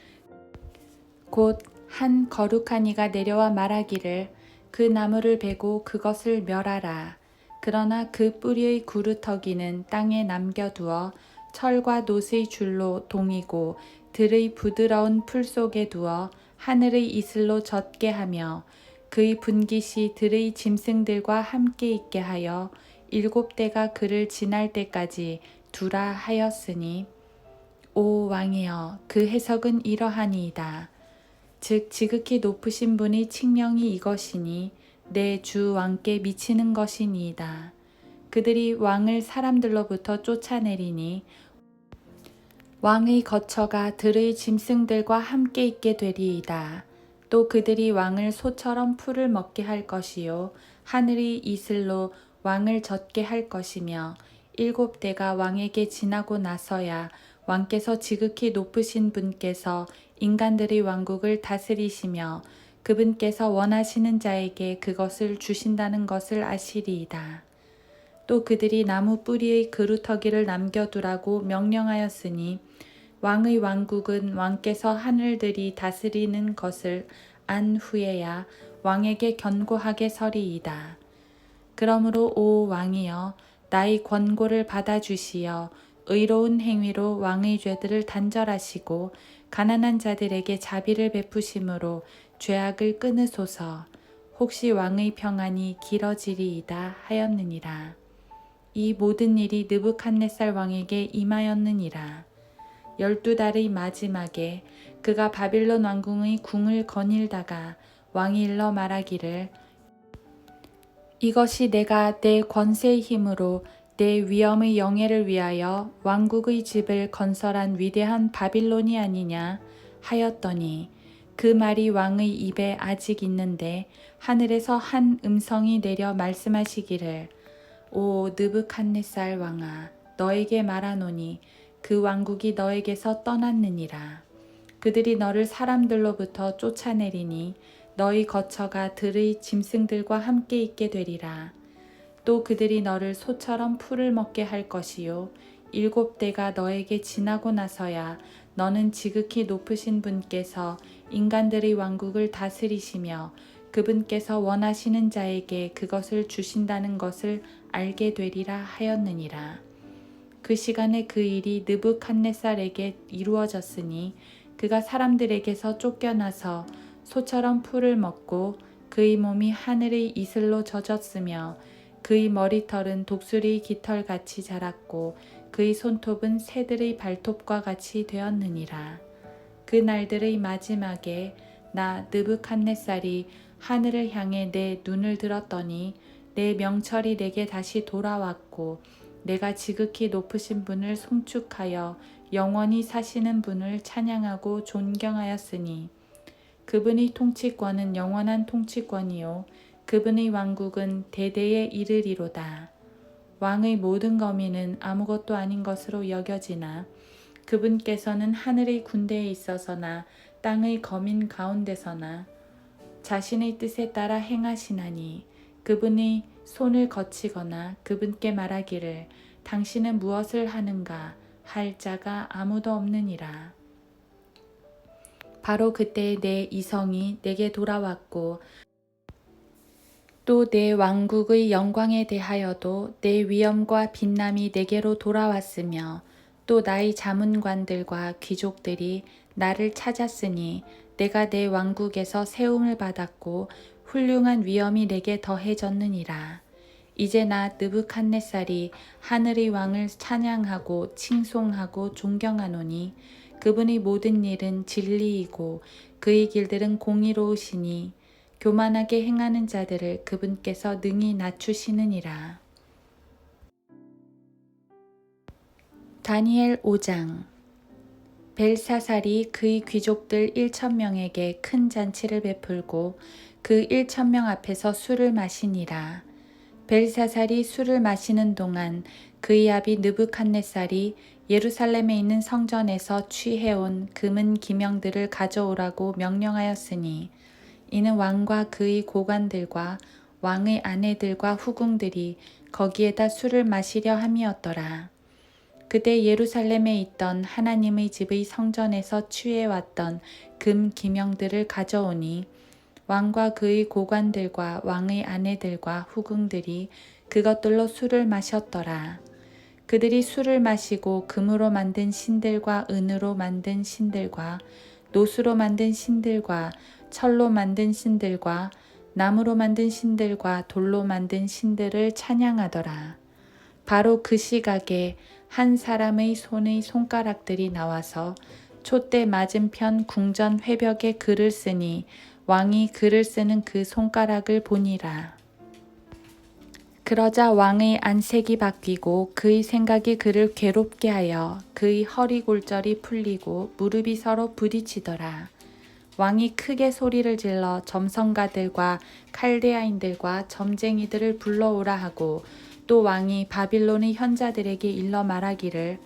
곧 한 거룩한 이가 내려와 말하기를 그 나무를 베고 그것을 멸하라. 그러나 그 뿌리의 구루터기는 땅에 남겨두어 철과 노스의 줄로 동이고 들의 부드러운 풀 속에 두어 하늘의 이슬로 젖게 하며 그의 분깃이 들의 짐승들과 함께 있게 하여 7대가 그를 지날 때까지 두라 하였으니 오 왕이여 그 해석은 이러하니이다. 즉 지극히 높으신 분의 칙령이 이것이니 내 주 왕께 미치는 것이니이다. 그들이 왕을 사람들로부터 쫓아내리니 왕의 거처가 들의 짐승들과 함께 있게 되리이다. 또 그들이 왕을 소처럼 풀을 먹게 할 것이요 하늘의 이슬로 왕을 젖게 할 것이며 7대가 왕에게 지나고 나서야 왕께서 지극히 높으신 분께서 인간들의 왕국을 다스리시며 그분께서 원하시는 자에게 그것을 주신다는 것을 아시리이다. 또 그들이 나무 뿌리의 그루터기를 남겨두라고 명령하였으니 왕의 왕국은 왕께서 하늘들이 다스리는 것을 안 후에야 왕에게 견고하게 서리이다. 그러므로 오 왕이여 나의 권고를 받아주시어 의로운 행위로 왕의 죄들을 단절하시고 가난한 자들에게 자비를 베푸심으로 죄악을 끊으소서. 혹시 왕의 평안이 길어지리이다 하였느니라. 이 모든 일이 느부갓네살 왕에게 임하였느니라. 12달의 마지막에 그가 바빌론 왕궁의 궁을 거닐다가 왕이 일러 말하기를 이것이 내가 내 권세의 힘으로 내 위엄의 영예를 위하여 왕국의 집을 건설한 위대한 바빌론이 아니냐 하였더니 그 말이 왕의 입에 아직 있는데 하늘에서 한 음성이 내려 말씀하시기를 오 느부갓네살 왕아 너에게 말하노니 그 왕국이 너에게서 떠났느니라. 그들이 너를 사람들로부터 쫓아내리니 너희 거처가 들의 짐승들과 함께 있게 되리라. 또 그들이 너를 소처럼 풀을 먹게 할 것이요 7대가 너에게 지나고 나서야 너는 지극히 높으신 분께서 인간들의 왕국을 다스리시며 그분께서 원하시는 자에게 그것을 주신다는 것을 알게 되리라 하였느니라. 그 시간에 그 일이 느부갓네살에게 이루어졌으니 그가 사람들에게서 쫓겨나서 소처럼 풀을 먹고 그의 몸이 하늘의 이슬로 젖었으며 그의 머리털은 독수리의 깃털같이 자랐고 그의 손톱은 새들의 발톱과 같이 되었느니라. 그 날들의 마지막에 나 느부갓네살이 하늘을 향해 내 눈을 들었더니 내 명철이 내게 다시 돌아왔고 내가 지극히 높으신 분을 송축하여 영원히 사시는 분을 찬양하고 존경하였으니 그분의 통치권은 영원한 통치권이요 그분의 왕국은 대대에 이르리로다. 왕의 모든 거민은 아무것도 아닌 것으로 여겨지나 그분께서는 하늘의 군대에 있어서나 땅의 거민 가운데서나 자신의 뜻에 따라 행하시나니 그분의 손을 거치거나 그분께 말하기를 당신은 무엇을 하는가 할 자가 아무도 없느니라. 바로 그때 내 이성이 내게 돌아왔고 또 내 왕국의 영광에 대하여도 내 위엄과 빛남이 내게로 돌아왔으며 또 나의 자문관들과 귀족들이 나를 찾았으니 내가 내 왕국에서 세움을 받았고 훌륭한 위엄이 내게 더해졌느니라. 이제 나 느부갓네살이 하늘의 왕을 찬양하고 칭송하고 존경하노니 그분의 모든 일은 진리이고 그의 길들은 공의로우시니 교만하게 행하는 자들을 그분께서 능히 낮추시느니라. 다니엘 5장. 벨사살이 그의 귀족들 1,000명에게 큰 잔치를 베풀고 그 1,000명 앞에서 술을 마시니라. 벨사살이 술을 마시는 동안 그의 아비 느부갓네살이 예루살렘에 있는 성전에서 취해온 금은 기명들을 가져오라고 명령하였으니 이는 왕과 그의 고관들과 왕의 아내들과 후궁들이 거기에다 술을 마시려 함이었더라. 그때 예루살렘에 있던 하나님의 집의 성전에서 취해왔던 금 기명들을 가져오니 왕과 그의 고관들과 왕의 아내들과 후궁들이 그것들로 술을 마셨더라. 그들이 술을 마시고 금으로 만든 신들과 은으로 만든 신들과 노수로 만든 신들과 철로 만든 신들과 나무로 만든 신들과 돌로 만든 신들을 찬양하더라. 바로 그 시각에 한 사람의 손의 손가락들이 나와서 촛대 맞은편 궁전 회벽에 글을 쓰니 왕이 글을 쓰는 그 손가락을 보니라. 그러자 왕의 안색이 바뀌고 그의 생각이 그를 괴롭게 하여 그의 허리 골절이 풀리고 무릎이 서로 부딪히더라. 왕이 크게 소리를 질러 점성가들과 칼데아인들과 점쟁이들을 불러오라 하고 또 왕이 바빌론의 현자들에게 일러 말하기를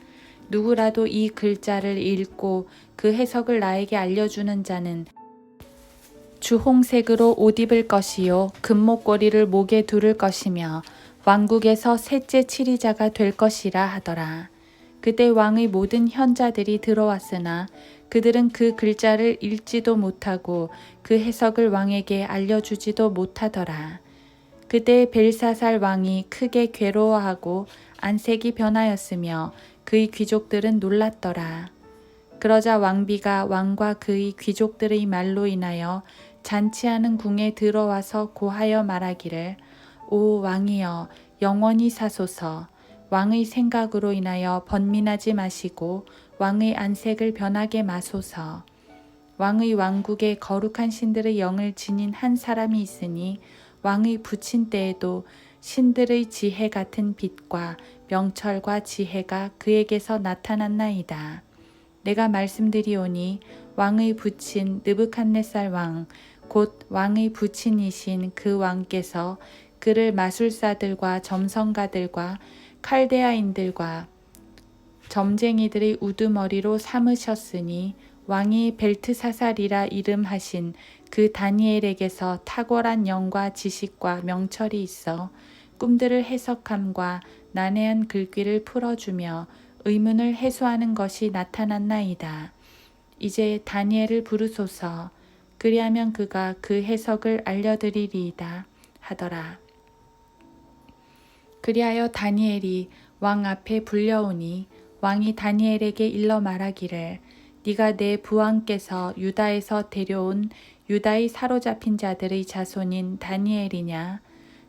누구라도 이 글자를 읽고 그 해석을 나에게 알려주는 자는 주홍색으로 옷 입을 것이요 금목걸이를 목에 두를 것이며 왕국에서 셋째 치리자가 될 것이라 하더라. 그때 왕의 모든 현자들이 들어왔으나 그들은 그 글자를 읽지도 못하고 그 해석을 왕에게 알려주지도 못하더라. 그때 벨사살 왕이 크게 괴로워하고 안색이 변하였으며 그의 귀족들은 놀랐더라. 그러자 왕비가 왕과 그의 귀족들의 말로 인하여 잔치하는 궁에 들어와서 고하여 말하기를 오 왕이여 영원히 사소서. 왕의 생각으로 인하여 번민하지 마시고 왕의 안색을 변하게 마소서. 왕의 왕국에 거룩한 신들의 영을 지닌 한 사람이 있으니 왕의 부친 때에도 신들의 지혜 같은 빛과 명철과 지혜가 그에게서 나타났나이다. 내가 말씀드리오니 왕의 부친 느부갓네살 왕 곧 왕의 부친이신 그 왕께서 그를 마술사들과 점성가들과 칼데아인들과 점쟁이들의 우두머리로 삼으셨으니 왕이 벨트사살이라 이름하신 그 다니엘에게서 탁월한 영과 지식과 명철이 있어 꿈들을 해석함과 난해한 글귀를 풀어주며 의문을 해소하는 것이 나타났나이다. 이제 다니엘을 부르소서. 그리하면 그가 그 해석을 알려드리리이다 하더라. 그리하여 다니엘이 왕 앞에 불려오니 왕이 다니엘에게 일러 말하기를 네가 내 부왕께서 유다에서 데려온 유다의 사로잡힌 자들의 자손인 다니엘이냐?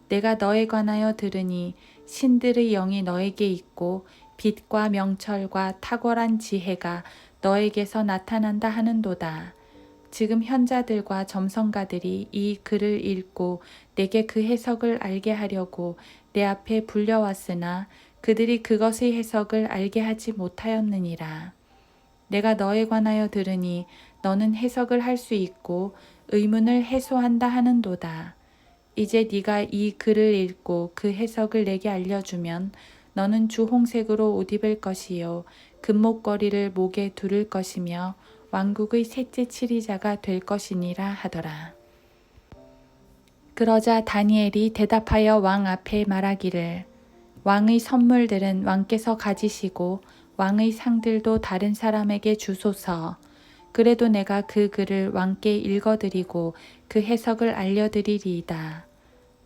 내가 너에 관하여 들으니 신들의 영이 너에게 있고 빛과 명철과 탁월한 지혜가 너에게서 나타난다 하는도다. 지금 현자들과 점성가들이 이 글을 읽고 내게 그 해석을 알게 하려고 내 앞에 불려왔으나 그들이 그것의 해석을 알게 하지 못하였느니라. 내가 너에 관하여 들으니 너는 해석을 할 수 있고 의문을 해소한다 하는도다. 이제 네가 이 글을 읽고 그 해석을 내게 알려주면 너는 주홍색으로 옷 입을 것이요 금목걸이를 목에 두를 것이며 왕국의 셋째 치리자가 될 것이니라 하더라. 그러자 다니엘이 대답하여 왕 앞에 말하기를 왕의 선물들은 왕께서 가지시고 왕의 상들도 다른 사람에게 주소서. 그래도 내가 그 글을 왕께 읽어드리고 그 해석을 알려드리리이다.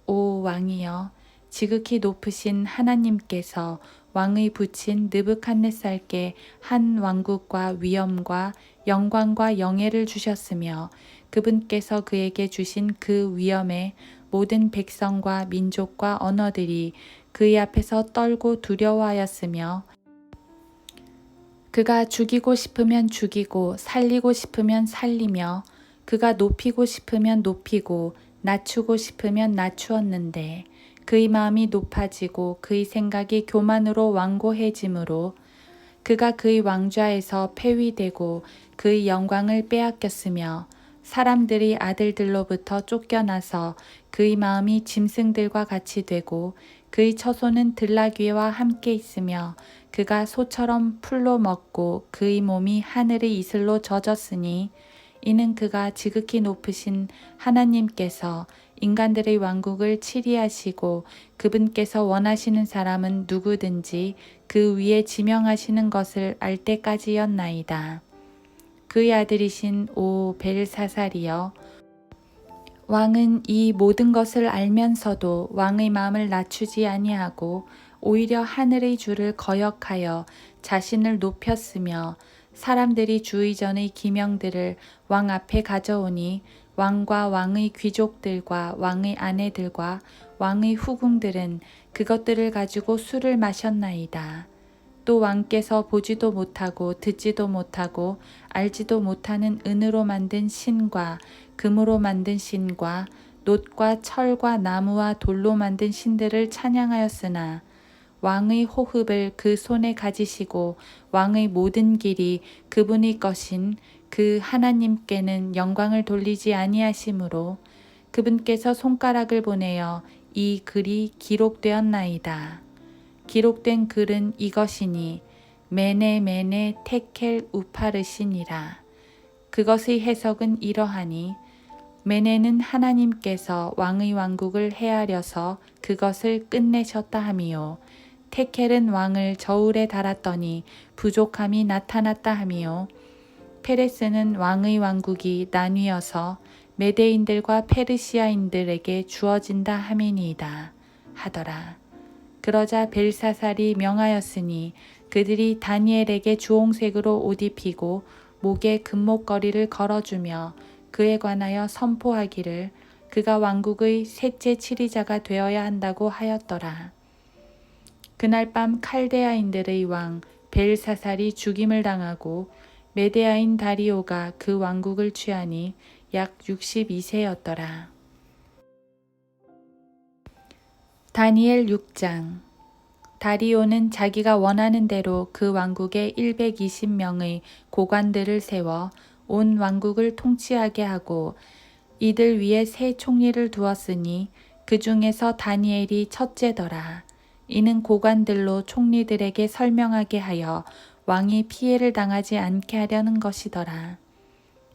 오 왕이여, 지극히 높으신 하나님께서 왕의 부친 느부갓네살께 한 왕국과 위엄과 영광과 영예를 주셨으며 그분께서 그에게 주신 그 위엄에 모든 백성과 민족과 언어들이 그의 앞에서 떨고 두려워하였으며 그가 죽이고 싶으면 죽이고 살리고 싶으면 살리며 그가 높이고 싶으면 높이고 낮추고 싶으면 낮추었는데 그의 마음이 높아지고 그의 생각이 교만으로 완고해지므로 그가 그의 왕좌에서 폐위되고 그의 영광을 빼앗겼으며 사람들이 아들들로부터 쫓겨나서 그의 마음이 짐승들과 같이 되고 그의 처소는 들나귀와 함께 있으며 그가 소처럼 풀로 먹고 그의 몸이 하늘의 이슬로 젖었으니 이는 그가 지극히 높으신 하나님께서 인간들의 왕국을 치리하시고 그분께서 원하시는 사람은 누구든지 그 위에 지명하시는 것을 알 때까지였나이다. 그의 아들이신 오 벨사살이여, 왕은 이 모든 것을 알면서도 왕의 마음을 낮추지 아니하고 오히려 하늘의 주를 거역하여 자신을 높였으며 사람들이 주의전의 기명들을 왕 앞에 가져오니 왕과 왕의 귀족들과 왕의 아내들과 왕의 후궁들은 그것들을 가지고 술을 마셨나이다. 또 왕께서 보지도 못하고 듣지도 못하고 알지도 못하는 은으로 만든 신과 금으로 만든 신과 놋과 철과 나무와 돌로 만든 신들을 찬양하였으나 왕의 호흡을 그 손에 가지시고 왕의 모든 길이 그분의 것인 그 하나님께는 영광을 돌리지 아니하시므로 그분께서 손가락을 보내어 이 글이 기록되었나이다. 기록된 글은 이것이니 메네 메네 테켈 우파르시니라. 그것의 해석은 이러하니 메네는 하나님께서 왕의 왕국을 헤아려서 그것을 끝내셨다 하미요. 테켈은 왕을 저울에 달았더니 부족함이 나타났다 하미요. 페레스는 왕의 왕국이 나뉘어서 메대인들과 페르시아인들에게 주어진다 함이니이다 하더라. 그러자 벨사살이 명하였으니 그들이 다니엘에게 주홍색으로 옷 입히고 목에 금목걸이를 걸어주며 그에 관하여 선포하기를 그가 왕국의 셋째 치리자가 되어야 한다고 하였더라. 그날 밤 칼데아인들의 왕 벨사살이 죽임을 당하고 메데아인 다리오가 그 왕국을 취하니 약 62세였더라. 다니엘 6장. 다리오는 자기가 원하는 대로 그 왕국에 120명의 고관들을 세워 온 왕국을 통치하게 하고 이들 위에 세 총리를 두었으니 그 중에서 다니엘이 첫째더라. 이는 고관들로 총리들에게 설명하게 하여 왕이 피해를 당하지 않게 하려는 것이더라.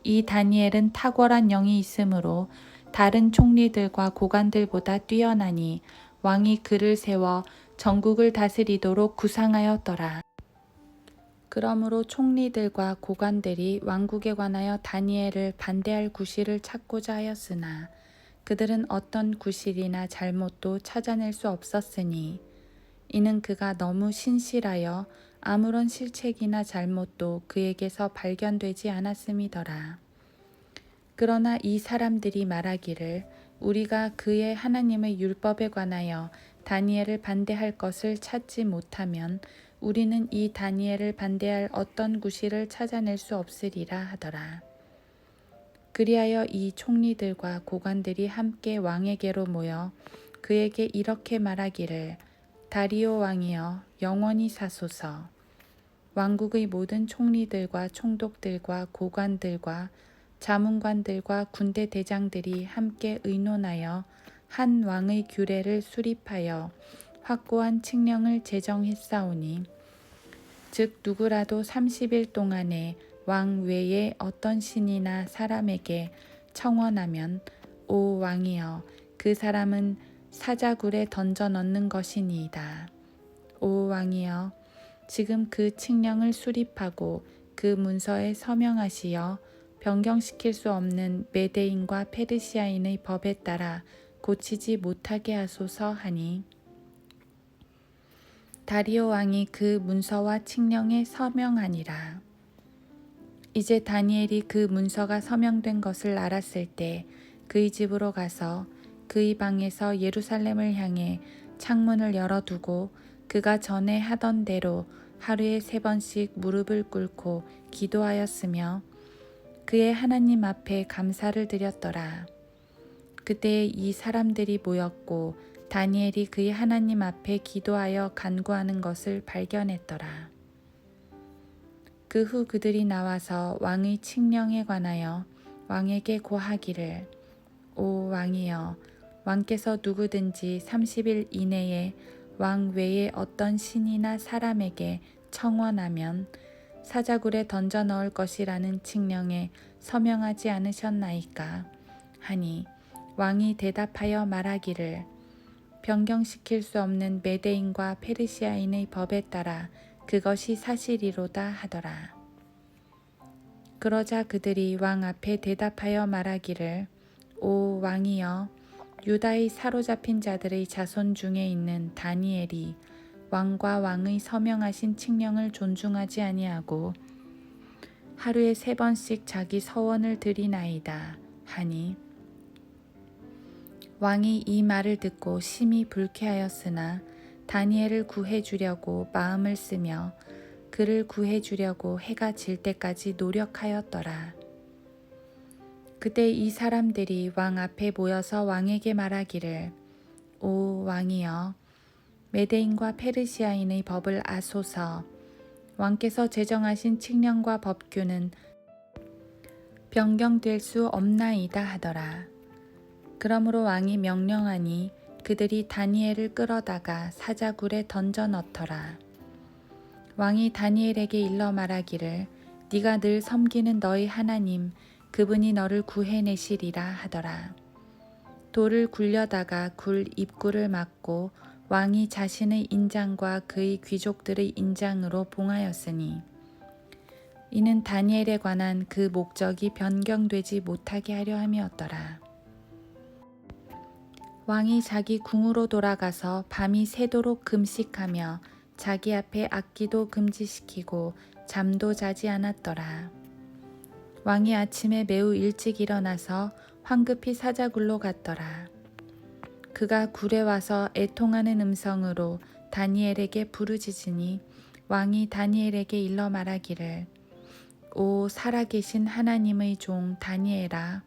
이 다니엘은 탁월한 영이 있으므로 다른 총리들과 고관들보다 뛰어나니 왕이 그를 세워 전국을 다스리도록 구상하였더라. 그러므로 총리들과 고관들이 왕국에 관하여 다니엘을 반대할 구실을 찾고자 하였으나 그들은 어떤 구실이나 잘못도 찾아낼 수 없었으니 이는 그가 너무 신실하여 아무런 실책이나 잘못도 그에게서 발견되지 않았음이더라. 그러나 이 사람들이 말하기를 우리가 그의 하나님의 율법에 관하여 다니엘을 반대할 것을 찾지 못하면 우리는 이 다니엘을 반대할 어떤 구실을 찾아낼 수 없으리라 하더라. 그리하여 이 총리들과 고관들이 함께 왕에게로 모여 그에게 이렇게 말하기를 다리오 왕이여 영원히 사소서. 왕국의 모든 총리들과 총독들과 고관들과 자문관들과 군대 대장들이 함께 의논하여 한 왕의 규례를 수립하여 확고한 칙령을 제정했사오니 즉 누구라도 30일 동안에 왕 외에 어떤 신이나 사람에게 청원하면 오 왕이여 그 사람은 사자굴에 던져 넣는 것이니이다. 오 왕이여 지금 그 칙령을 수립하고 그 문서에 서명하시어 변경시킬 수 없는 메대인과 페르시아인의 법에 따라 고치지 못하게 하소서 하니 다리오 왕이 그 문서와 칙령에 서명하니라. 이제 다니엘이 그 문서가 서명된 것을 알았을 때 그의 집으로 가서 그의 방에서 예루살렘을 향해 창문을 열어두고 그가 전에 하던 대로 하루에 3번씩 무릎을 꿇고 기도하였으며 그의 하나님 앞에 감사를 드렸더라. 그때 이 사람들이 모였고 다니엘이 그의 하나님 앞에 기도하여 간구하는 것을 발견했더라. 그 후 그들이 나와서 왕의 칙령에 관하여 왕에게 고하기를 오 왕이여 왕께서 누구든지 30일 이내에 왕 외에 어떤 신이나 사람에게 청원하면 사자굴에 던져 넣을 것이라는 칙령에 서명하지 않으셨나이까 하니 왕이 대답하여 말하기를 변경시킬 수 없는 메대인과 페르시아인의 법에 따라 그것이 사실이로다 하더라. 그러자 그들이 왕 앞에 대답하여 말하기를 오 왕이여 유다의 사로잡힌 자들의 자손 중에 있는 다니엘이 왕과 왕의 서명하신 칙령을 존중하지 아니하고 하루에 3번씩 자기 서원을 드리나이다 하니 왕이 이 말을 듣고 심히 불쾌하였으나 다니엘을 구해주려고 마음을 쓰며 그를 구해주려고 해가 질 때까지 노력하였더라. 그때 이 사람들이 왕 앞에 모여서 왕에게 말하기를 오 왕이여 메대인과 페르시아인의 법을 아소서. 왕께서 제정하신 칙령과 법규는 변경될 수 없나이다 하더라. 그러므로 왕이 명령하니 그들이 다니엘을 끌어다가 사자굴에 던져 넣더라. 왕이 다니엘에게 일러 말하기를 네가 늘 섬기는 너희 하나님 그분이 너를 구해내시리라 하더라. 돌을 굴려다가 굴 입구를 막고 왕이 자신의 인장과 그의 귀족들의 인장으로 봉하였으니 이는 다니엘에 관한 그 목적이 변경되지 못하게 하려 함이었더라. 왕이 자기 궁으로 돌아가서 밤이 새도록 금식하며 자기 앞에 악기도 금지시키고 잠도 자지 않았더라. 왕이 아침에 매우 일찍 일어나서 황급히 사자굴로 갔더라. 그가 굴에 와서 애통하는 음성으로 다니엘에게 부르짖으니 왕이 다니엘에게 일러 말하기를 오 살아계신 하나님의 종 다니엘아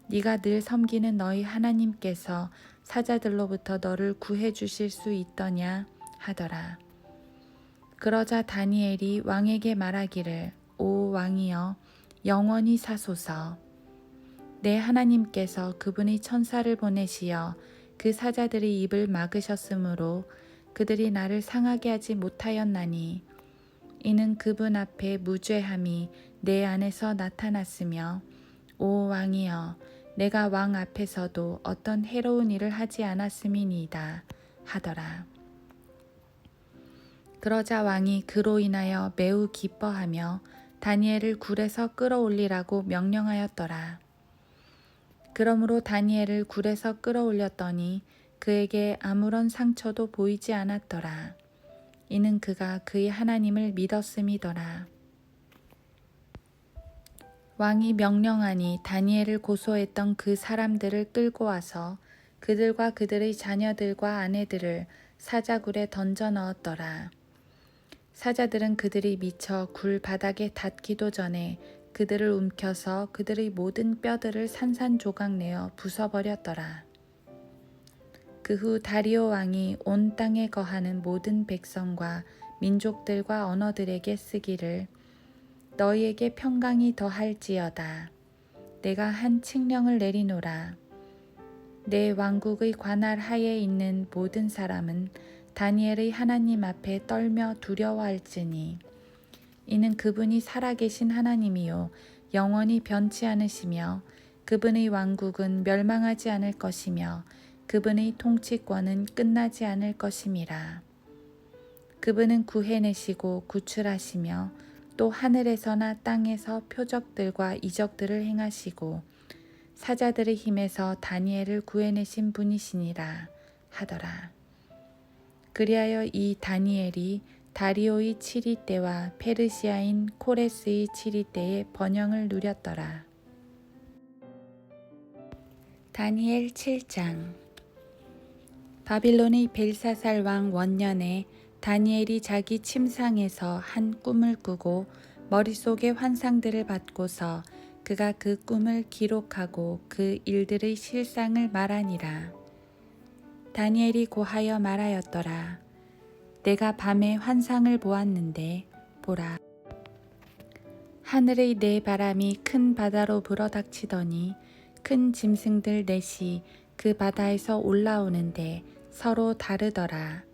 네가 늘 섬기는 너희 하나님께서 사자들로부터 너를 구해 주실 수 있더냐 하더라. 그러자 다니엘이 왕에게 말하기를 오 왕이여 영원히 사소서. 내 하나님께서 그분의 천사를 보내시어 그 사자들의 입을 막으셨으므로 그들이 나를 상하게 하지 못하였나니 이는 그분 앞에 무죄함이 내 안에서 나타났으며 오 왕이여 내가 왕 앞에서도 어떤 해로운 일을 하지 않았음이니이다 하더라. 그러자 왕이 그로 인하여 매우 기뻐하며 다니엘을 굴에서 끌어올리라고 명령하였더라. 그러므로 다니엘을 굴에서 끌어올렸더니 그에게 아무런 상처도 보이지 않았더라. 이는 그가 그의 하나님을 믿었음이더라. 왕이 명령하니 다니엘을 고소했던 그 사람들을 끌고 와서 그들과 그들의 자녀들과 아내들을 사자굴에 던져 넣었더라. 사자들은 그들이 미쳐 굴 바닥에 닿기도 전에 그들을 움켜서 그들의 모든 뼈들을 산산조각 내어 부숴버렸더라. 그 후 다리오 왕이 온 땅에 거하는 모든 백성과 민족들과 언어들에게 쓰기를 너희에게 평강이 더할지어다. 내가 한 칙령을 내리노라. 내 왕국의 관할 하에 있는 모든 사람은 다니엘의 하나님 앞에 떨며 두려워할지니 이는 그분이 살아계신 하나님이요 영원히 변치 않으시며 그분의 왕국은 멸망하지 않을 것이며 그분의 통치권은 끝나지 않을 것임이라. 그분은 구해내시고 구출하시며 또 하늘에서나 땅에서 표적들과 이적들을 행하시고 사자들의 힘에서 다니엘을 구해내신 분이시니라 하더라. 그리하여 이 다니엘이 다리오의 7위 때와 페르시아인 코레스의 7위 때에 번영을 누렸더라. 다니엘 7장. 바빌론의 벨사살 왕 원년에 다니엘이 자기 침상에서 한 꿈을 꾸고 머릿속에 환상들을 받고서 그가 그 꿈을 기록하고 그 일들의 실상을 말하니라. 다니엘이 고하여 말하였더라. 내가 밤에 환상을 보았는데 보라. 하늘의 네 바람이 큰 바다로 불어닥치더니 큰 짐승들 넷이 그 바다에서 올라오는데 서로 다르더라.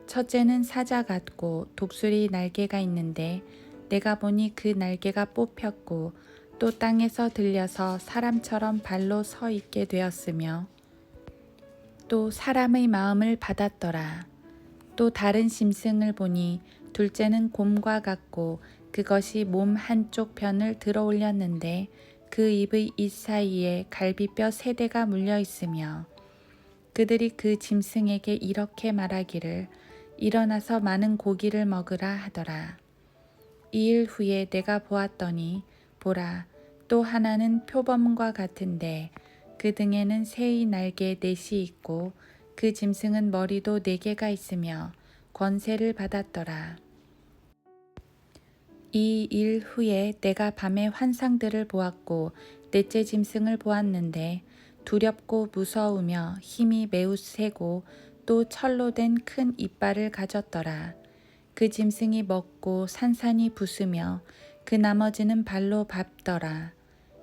첫째는 사자 같고 독수리 날개가 있는데 내가 보니 그 날개가 뽑혔고 또 땅에서 들려서 사람처럼 발로 서 있게 되었으며 또 사람의 마음을 받았더라. 또 다른 짐승을 보니 둘째는 곰과 같고 그것이 몸 한쪽 편을 들어 올렸는데 그 입의 입 사이에 갈비뼈 3대가 물려 있으며 그들이 그 짐승에게 이렇게 말하기를 일어나서 많은 고기를 먹으라 하더라. 2일 후에 내가 보았더니 보라 또 하나는 표범과 같은데 그 등에는 새의 날개 넷이 있고 그 짐승은 머리도 4개가 있으며 권세를 받았더라. 이 일 후에 내가 밤에 환상들을 보았고 넷째 짐승을 보았는데 두렵고 무서우며 힘이 매우 세고 또 철로 된 큰 이빨을 가졌더라. 그 짐승이 먹고 산산이 부수며 그 나머지는 발로 밟더라.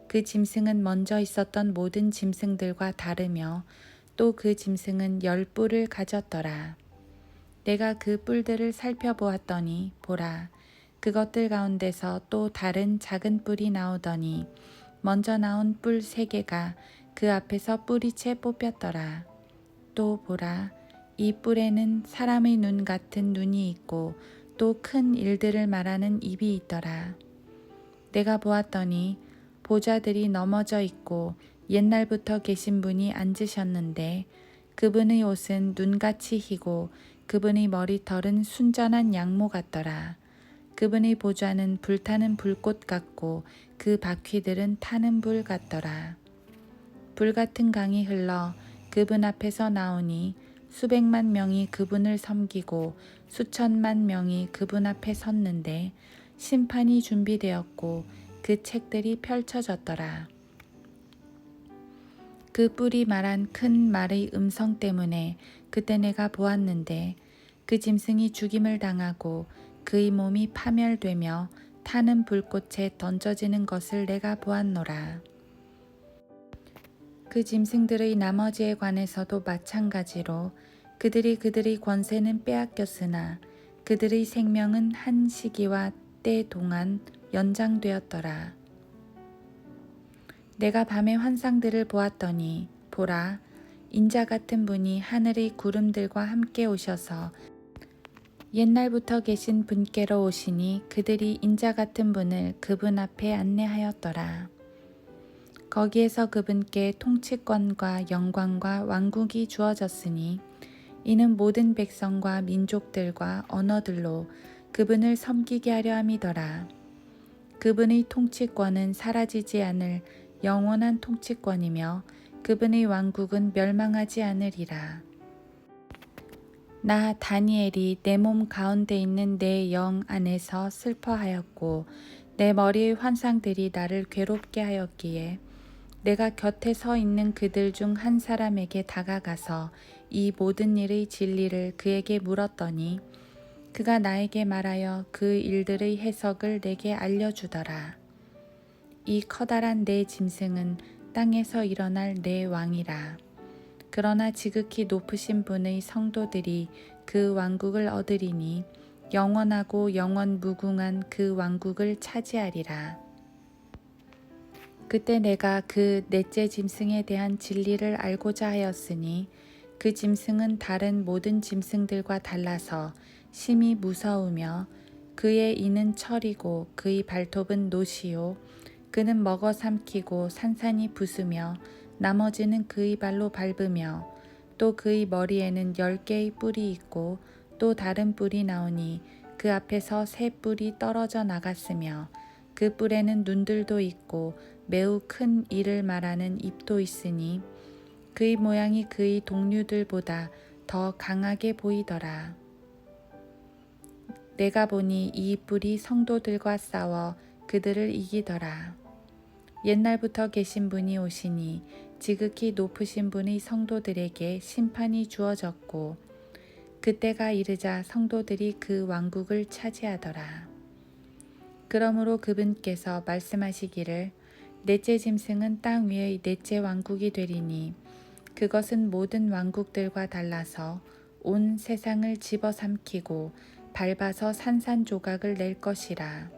그 짐승은 먼저 있었던 모든 짐승들과 다르며 또 그 짐승은 10뿔을 가졌더라. 내가 그 뿔들을 살펴보았더니 보라, 그것들 가운데서 또 다른 작은 뿔이 나오더니 먼저 나온 뿔 3개가 그 앞에서 뿌리채 뽑혔더라. 또 보라, 이 뿔에는 사람의 눈 같은 눈이 있고 또 큰 일들을 말하는 입이 있더라. 내가 보았더니 보좌들이 넘어져 있고 옛날부터 계신 분이 앉으셨는데 그분의 옷은 눈같이 희고 그분의 머리털은 순전한 양모 같더라. 그분의 보좌는 불타는 불꽃 같고 그 바퀴들은 타는 불 같더라. 불 같은 강이 흘러 그분 앞에서 나오니 수백만 명이 그분을 섬기고 수천만 명이 그분 앞에 섰는데 심판이 준비되었고 그 책들이 펼쳐졌더라. 그 뿔이 말한 큰 말의 음성 때문에 그때 내가 보았는데 그 짐승이 죽임을 당하고 그의 몸이 파멸되며 타는 불꽃에 던져지는 것을 내가 보았노라. 그 짐승들의 나머지에 관해서도 마찬가지로 그들의 권세는 빼앗겼으나 그들의 생명은 한 시기와 때 동안 연장되었더라. 내가 밤에 환상들을 보았더니 보라, 인자 같은 분이 하늘의 구름들과 함께 오셔서 옛날부터 계신 분께로 오시니 그들이 인자 같은 분을 그분 앞에 안내하였더라. 거기에서 그분께 통치권과 영광과 왕국이 주어졌으니 이는 모든 백성과 민족들과 언어들로 그분을 섬기게 하려 함이더라. 그분의 통치권은 사라지지 않을 영원한 통치권이며 그분의 왕국은 멸망하지 않으리라. 나 다니엘이 내 몸 가운데 있는 내 영 안에서 슬퍼하였고 내 머리의 환상들이 나를 괴롭게 하였기에 내가 곁에 서 있는 그들 중 한 사람에게 다가가서 이 모든 일의 진리를 그에게 물었더니 그가 나에게 말하여 그 일들의 해석을 내게 알려주더라. 이 커다란 내 짐승은 땅에서 일어날 내 왕이라. 그러나 지극히 높으신 분의 성도들이 그 왕국을 얻으리니 영원하고 영원 무궁한 그 왕국을 차지하리라. 그때 내가 그 넷째 짐승에 대한 진리를 알고자 하였으니 그 짐승은 다른 모든 짐승들과 달라서 심히 무서우며 그의 이는 철이고 그의 발톱은 노시요 그는 먹어 삼키고 산산이 부수며 나머지는 그의 발로 밟으며 또 그의 머리에는 10개의 뿔이 있고 또 다른 뿔이 나오니 그 앞에서 3뿔이 떨어져 나갔으며 그 뿔에는 눈들도 있고 매우 큰 일을 말하는 입도 있으니 그의 모양이 그의 동류들보다 더 강하게 보이더라. 내가 보니 이 뿔이 성도들과 싸워 그들을 이기더라. 옛날부터 계신 분이 오시니 지극히 높으신 분의 성도들에게 심판이 주어졌고 그때가 이르자 성도들이 그 왕국을 차지하더라. 그러므로 그분께서 말씀하시기를 넷째 짐승은 땅 위의 넷째 왕국이 되리니 그것은 모든 왕국들과 달라서 온 세상을 집어삼키고 밟아서 산산조각을 낼 것이라.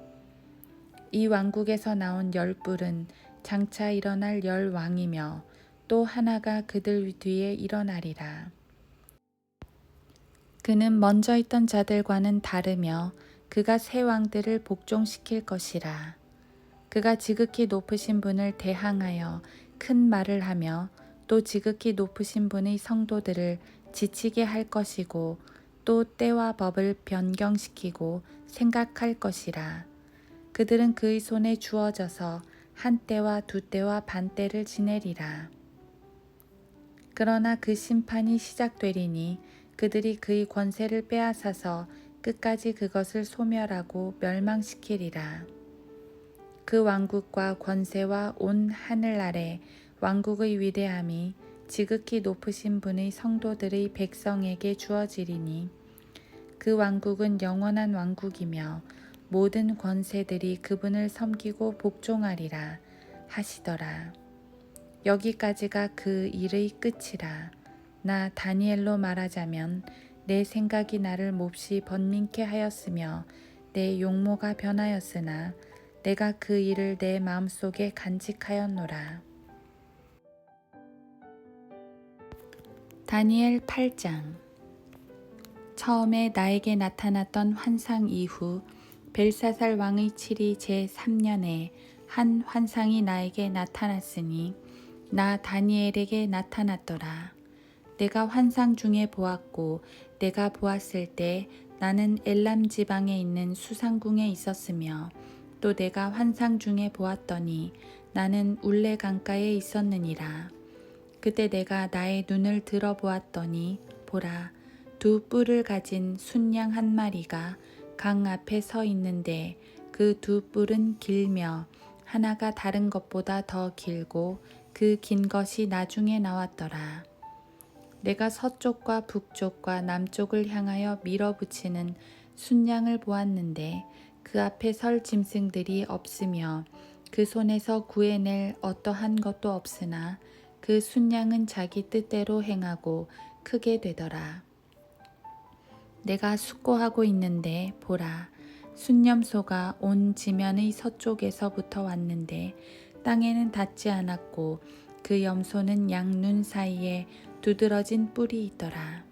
이 왕국에서 나온 10뿔은 장차 일어날 10왕이며 또 하나가 그들 뒤에 일어나리라. 그는 먼저 있던 자들과는 다르며 그가 새 왕들을 복종시킬 것이라. 그가 지극히 높으신 분을 대항하여 큰 말을 하며 또 지극히 높으신 분의 성도들을 지치게 할 것이고 또 때와 법을 변경시키고 생각할 것이라. 그들은 그의 손에 주어져서 한 때와 두 때와 반 때를 지내리라. 그러나 그 심판이 시작되리니 그들이 그의 권세를 빼앗아서 끝까지 그것을 소멸하고 멸망시키리라. 그 왕국과 권세와 온 하늘 아래 왕국의 위대함이 지극히 높으신 분의 성도들의 백성에게 주어지리니 그 왕국은 영원한 왕국이며 모든 권세들이 그분을 섬기고 복종하리라 하시더라. 여기까지가 그 일의 끝이라. 나 다니엘로 말하자면 내 생각이 나를 몹시 번민케 하였으며 내 용모가 변하였으나 내가 그 일을 내 마음속에 간직하였노라. 다니엘 8장. 처음에 나에게 나타났던 환상 이후 벨사살 왕의 7이 제3년에 한 환상이 나에게 나타났으니 나 다니엘에게 나타났더라. 내가 환상 중에 보았고 내가 보았을 때 나는 엘람 지방에 있는 수상궁에 있었으며 또 내가 환상 중에 보았더니 나는 울레 강가에 있었느니라. 그때 내가 나의 눈을 들어 보았더니 보라, 두 뿔을 가진 순양 한 마리가 강 앞에 서 있는데 그 두 뿔은 길며 하나가 다른 것보다 더 길고 그 긴 것이 나중에 나왔더라. 내가 서쪽과 북쪽과 남쪽을 향하여 밀어붙이는 순양을 보았는데 그 앞에 설 짐승들이 없으며 그 손에서 구해낼 어떠한 것도 없으나 그 순양은 자기 뜻대로 행하고 크게 되더라. 내가 숙고하고 있는데 보라, 순념소가 온 지면의 서쪽에서부터 왔는데 땅에는 닿지 않았고 그 염소는 양눈 사이에 두드러진 뿔이 있더라.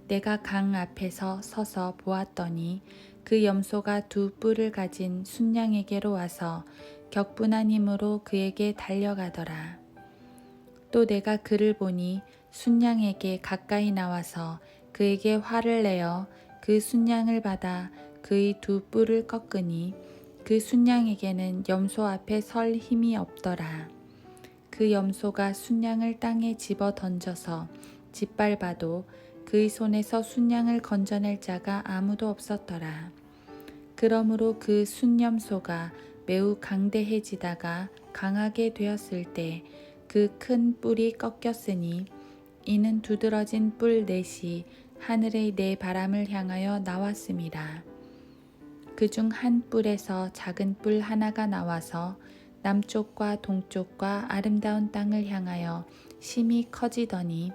내가 강 앞에서 서서 보았더니 그 염소가 두 뿔을 가진 순양에게로 와서 격분한 힘으로 그에게 달려가더라. 또 내가 그를 보니 순양에게 가까이 나와서 그에게 화를 내어 그 순양을 받아 그의 두 뿔을 꺾으니 그 순양에게는 염소 앞에 설 힘이 없더라. 그 염소가 순양을 땅에 집어 던져서 짓밟아도 그의 손에서 순양을 건져낼 자가 아무도 없었더라. 그러므로 그 순염소가 매우 강대해지다가 강하게 되었을 때 그 큰 뿔이 꺾였으니 이는 두드러진 뿔 넷이 하늘의 네 바람을 향하여 나왔음이라. 그중 한 뿔에서 작은 뿔 하나가 나와서 남쪽과 동쪽과 아름다운 땅을 향하여 심히 커지더니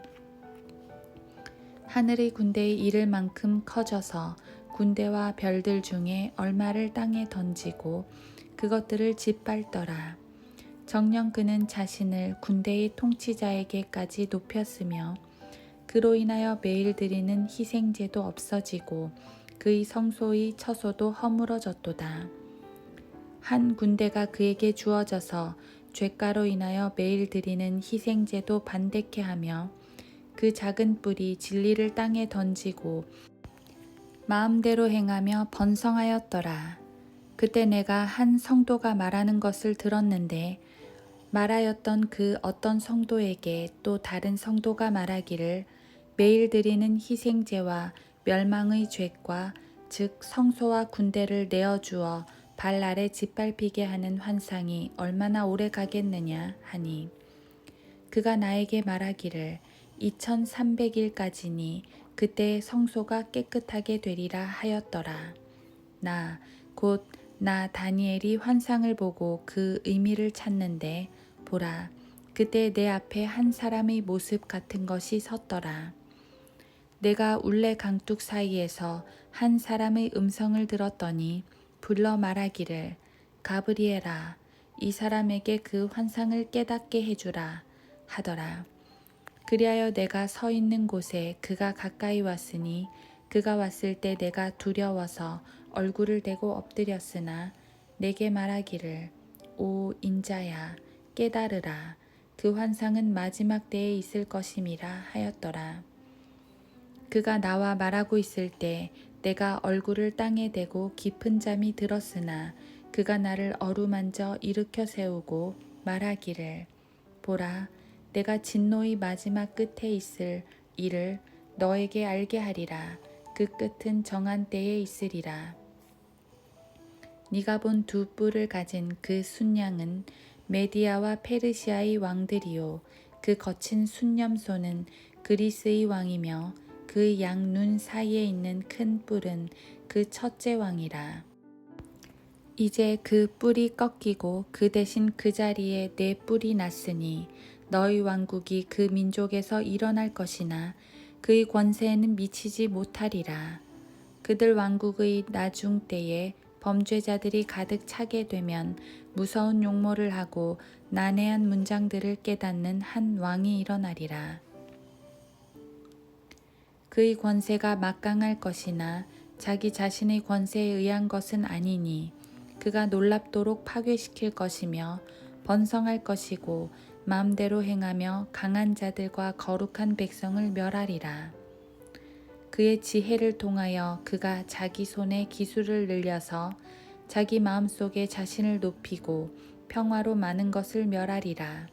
하늘의 군대에 이를 만큼 커져서 군대와 별들 중에 얼마를 땅에 던지고 그것들을 짓밟더라. 정녕 그는 자신을 군대의 통치자에게까지 높였으며 그로 인하여 매일 드리는 희생제도 없어지고 그의 성소의 처소도 허물어졌도다. 한 군대가 그에게 주어져서 죄가로 인하여 매일 드리는 희생제도 반대케 하며 그 작은 뿔이 진리를 땅에 던지고 마음대로 행하며 번성하였더라. 그때 내가 한 성도가 말하는 것을 들었는데 말하였던 그 어떤 성도에게 또 다른 성도가 말하기를 매일 드리는 희생제와 멸망의 죄과 즉 성소와 군대를 내어주어 발 아래 짓밟히게 하는 환상이 얼마나 오래 가겠느냐 하니 그가 나에게 말하기를 2300일까지니 그때 성소가 깨끗하게 되리라 하였더라. 나 다니엘이 환상을 보고 그 의미를 찾는데 보라, 그때 내 앞에 한 사람의 모습 같은 것이 섰더라. 내가 울레 강둑 사이에서 한 사람의 음성을 들었더니 불러 말하기를 가브리엘아, 이 사람에게 그 환상을 깨닫게 해주라 하더라. 그리하여 내가 서 있는 곳에 그가 가까이 왔으니 그가 왔을 때 내가 두려워서 얼굴을 대고 엎드렸으나 내게 말하기를 오 인자야 깨달으라 그 환상은 마지막 때에 있을 것임이라 하였더라. 그가 나와 말하고 있을 때 내가 얼굴을 땅에 대고 깊은 잠이 들었으나 그가 나를 어루만져 일으켜 세우고 말하기를 보라 내가 진노의 마지막 끝에 있을 일을 너에게 알게 하리라. 그 끝은 정한 때에 있으리라. 네가 본 두 뿔을 가진 그 순양은 메디아와 페르시아의 왕들이요 그 거친 순념소는 그리스의 왕이며 그 양 눈 사이에 있는 큰 뿔은 그 첫째 왕이라. 이제 그 뿔이 꺾이고 그 대신 그 자리에 내 뿔이 났으니 너희 왕국이 그 민족에서 일어날 것이나 그의 권세에는 미치지 못하리라. 그들 왕국의 나중 때에 범죄자들이 가득 차게 되면 무서운 용모를 하고 난해한 문장들을 깨닫는 한 왕이 일어나리라. 그의 권세가 막강할 것이나 자기 자신의 권세에 의한 것은 아니니 그가 놀랍도록 파괴시킬 것이며 번성할 것이고 마음대로 행하며 강한 자들과 거룩한 백성을 멸하리라. 그의 지혜를 통하여 그가 자기 손에 기술을 늘려서 자기 마음속에 자신을 높이고 평화로 많은 것을 멸하리라.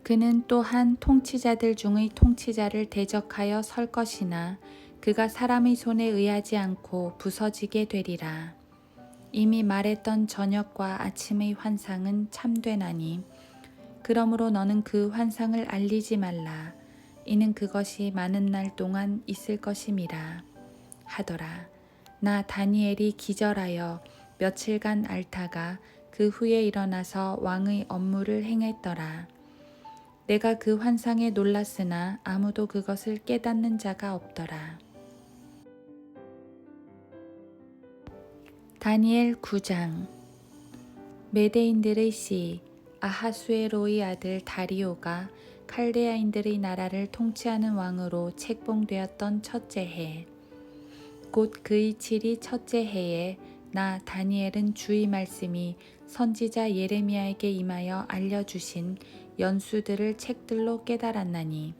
그는 또한 통치자들 중의 통치자를 대적하여 설 것이나 그가 사람의 손에 의하지 않고 부서지게 되리라. 이미 말했던 저녁과 아침의 환상은 참되나니 그러므로 너는 그 환상을 알리지 말라. 이는 그것이 많은 날 동안 있을 것임이라 하더라. 나 다니엘이 기절하여 며칠간 앓다가 그 후에 일어나서 왕의 업무를 행했더라. 내가 그 환상에 놀랐으나 아무도 그것을 깨닫는 자가 없더라. 다니엘 9장. 메대인들의 시. 아하수에로의 아들 다리오가 칼데아인들의 나라를 통치하는 왕으로 책봉되었던 첫째 해, 곧 그의 7이 첫째 해에 나 다니엘은 주의 말씀이 선지자 예레미야에게 임하여 알려주신 연수들을 책들로 깨달았나니,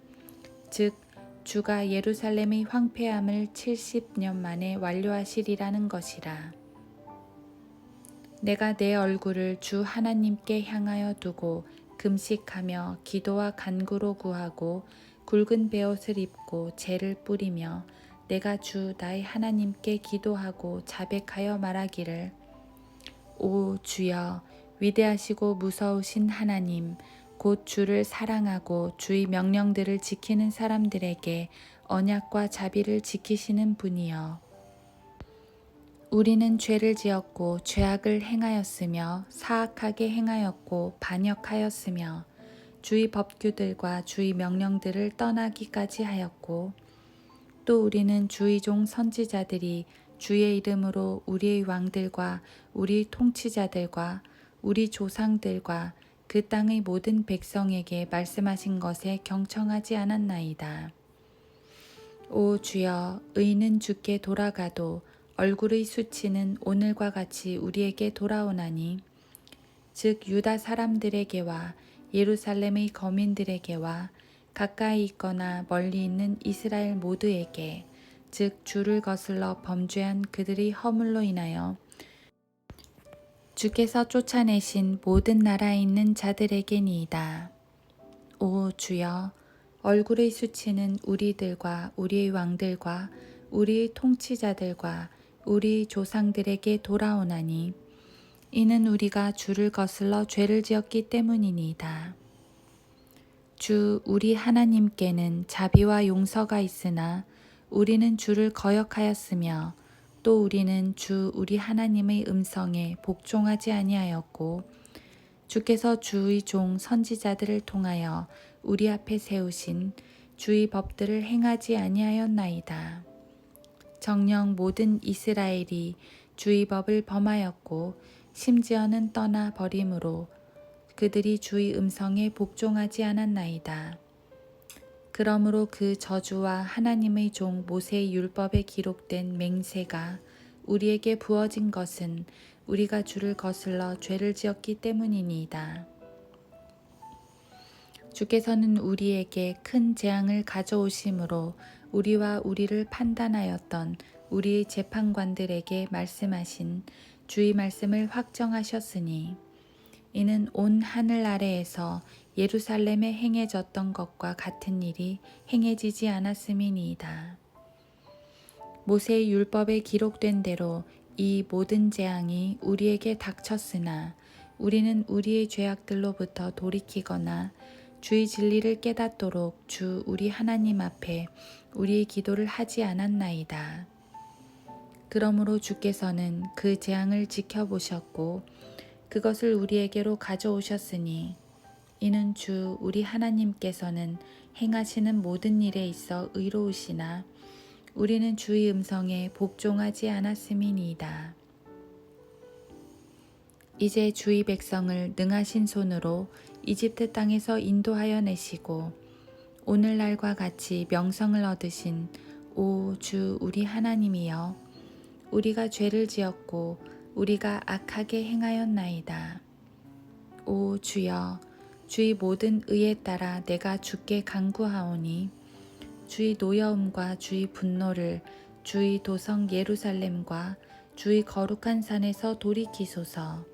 즉 주가 예루살렘의 황폐함을 70년 만에 완료하시리라는 것이라. 내가 내 얼굴을 주 하나님께 향하여 두고 금식하며 기도와 간구로 구하고 굵은 베옷을 입고 재를 뿌리며 내가 주 나의 하나님께 기도하고 자백하여 말하기를 오 주여 위대하시고 무서우신 하나님 곧 주를 사랑하고 주의 명령들을 지키는 사람들에게 언약과 자비를 지키시는 분이여, 우리는 죄를 지었고 죄악을 행하였으며 사악하게 행하였고 반역하였으며 주의 법규들과 주의 명령들을 떠나기까지 하였고, 또 우리는 주의 종 선지자들이 주의 이름으로 우리의 왕들과 우리 통치자들과 우리 조상들과 그 땅의 모든 백성에게 말씀하신 것에 경청하지 않았나이다. 오 주여, 의는 주께 돌아가도 얼굴의 수치는 오늘과 같이 우리에게 돌아오나니, 즉 유다 사람들에게와 예루살렘의 거민들에게와 가까이 있거나 멀리 있는 이스라엘 모두에게, 즉 주를 거슬러 범죄한 그들의 허물로 인하여 주께서 쫓아내신 모든 나라에 있는 자들에게니이다. 오 주여, 얼굴의 수치는 우리들과 우리의 왕들과 우리의 통치자들과 우리 조상들에게 돌아오나니, 이는 우리가 주를 거슬러 죄를 지었기 때문이니이다. 주 우리 하나님께는 자비와 용서가 있으나 우리는 주를 거역하였으며, 또 우리는 주 우리 하나님의 음성에 복종하지 아니하였고, 주께서 주의 종 선지자들을 통하여 우리 앞에 세우신 주의 법들을 행하지 아니하였나이다. 정녕 모든 이스라엘이 주의 법을 범하였고 심지어는 떠나 버림으로 그들이 주의 음성에 복종하지 않았나이다. 그러므로 그 저주와 하나님의 종 모세의 율법에 기록된 맹세가 우리에게 부어진 것은 우리가 주를 거슬러 죄를 지었기 때문이니이다. 주께서는 우리에게 큰 재앙을 가져오심으로 우리와 우리를 판단하였던 우리의 재판관들에게 말씀하신 주의 말씀을 확정하셨으니 이는 온 하늘 아래에서 예루살렘에 행해졌던 것과 같은 일이 행해지지 않았음이니이다. 모세의 율법에 기록된 대로 이 모든 재앙이 우리에게 닥쳤으나 우리는 우리의 죄악들로부터 돌이키거나 주의 진리를 깨닫도록 주 우리 하나님 앞에 우리의 기도를 하지 않았나이다. 그러므로 주께서는 그 재앙을 지켜보셨고 그것을 우리에게로 가져오셨으니 이는 주 우리 하나님께서는 행하시는 모든 일에 있어 의로우시나 우리는 주의 음성에 복종하지 않았음이니이다. 이제 주의 백성을 능하신 손으로 이집트 땅에서 인도하여 내시고 오늘날과 같이 명성을 얻으신 오 주 우리 하나님이여 우리가 죄를 지었고 우리가 악하게 행하였나이다. 오 주여 주의 모든 의에 따라 내가 주께 간구하오니 주의 노여움과 주의 분노를 주의 도성 예루살렘과 주의 거룩한 산에서 돌이키소서.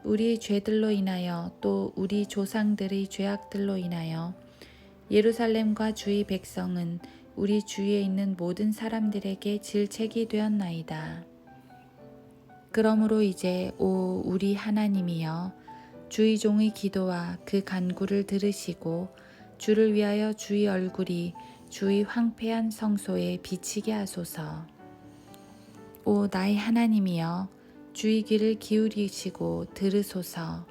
우리의 죄들로 인하여 또 우리 조상들의 죄악들로 인하여 예루살렘과 주의 백성은 우리 주위에 있는 모든 사람들에게 질책이 되었나이다. 그러므로 이제 오 우리 하나님이여 주의 종의 기도와 그 간구를 들으시고 주를 위하여 주의 얼굴이 주의 황폐한 성소에 비치게 하소서. 오 나의 하나님이여 주의 귀를 기울이시고 들으소서.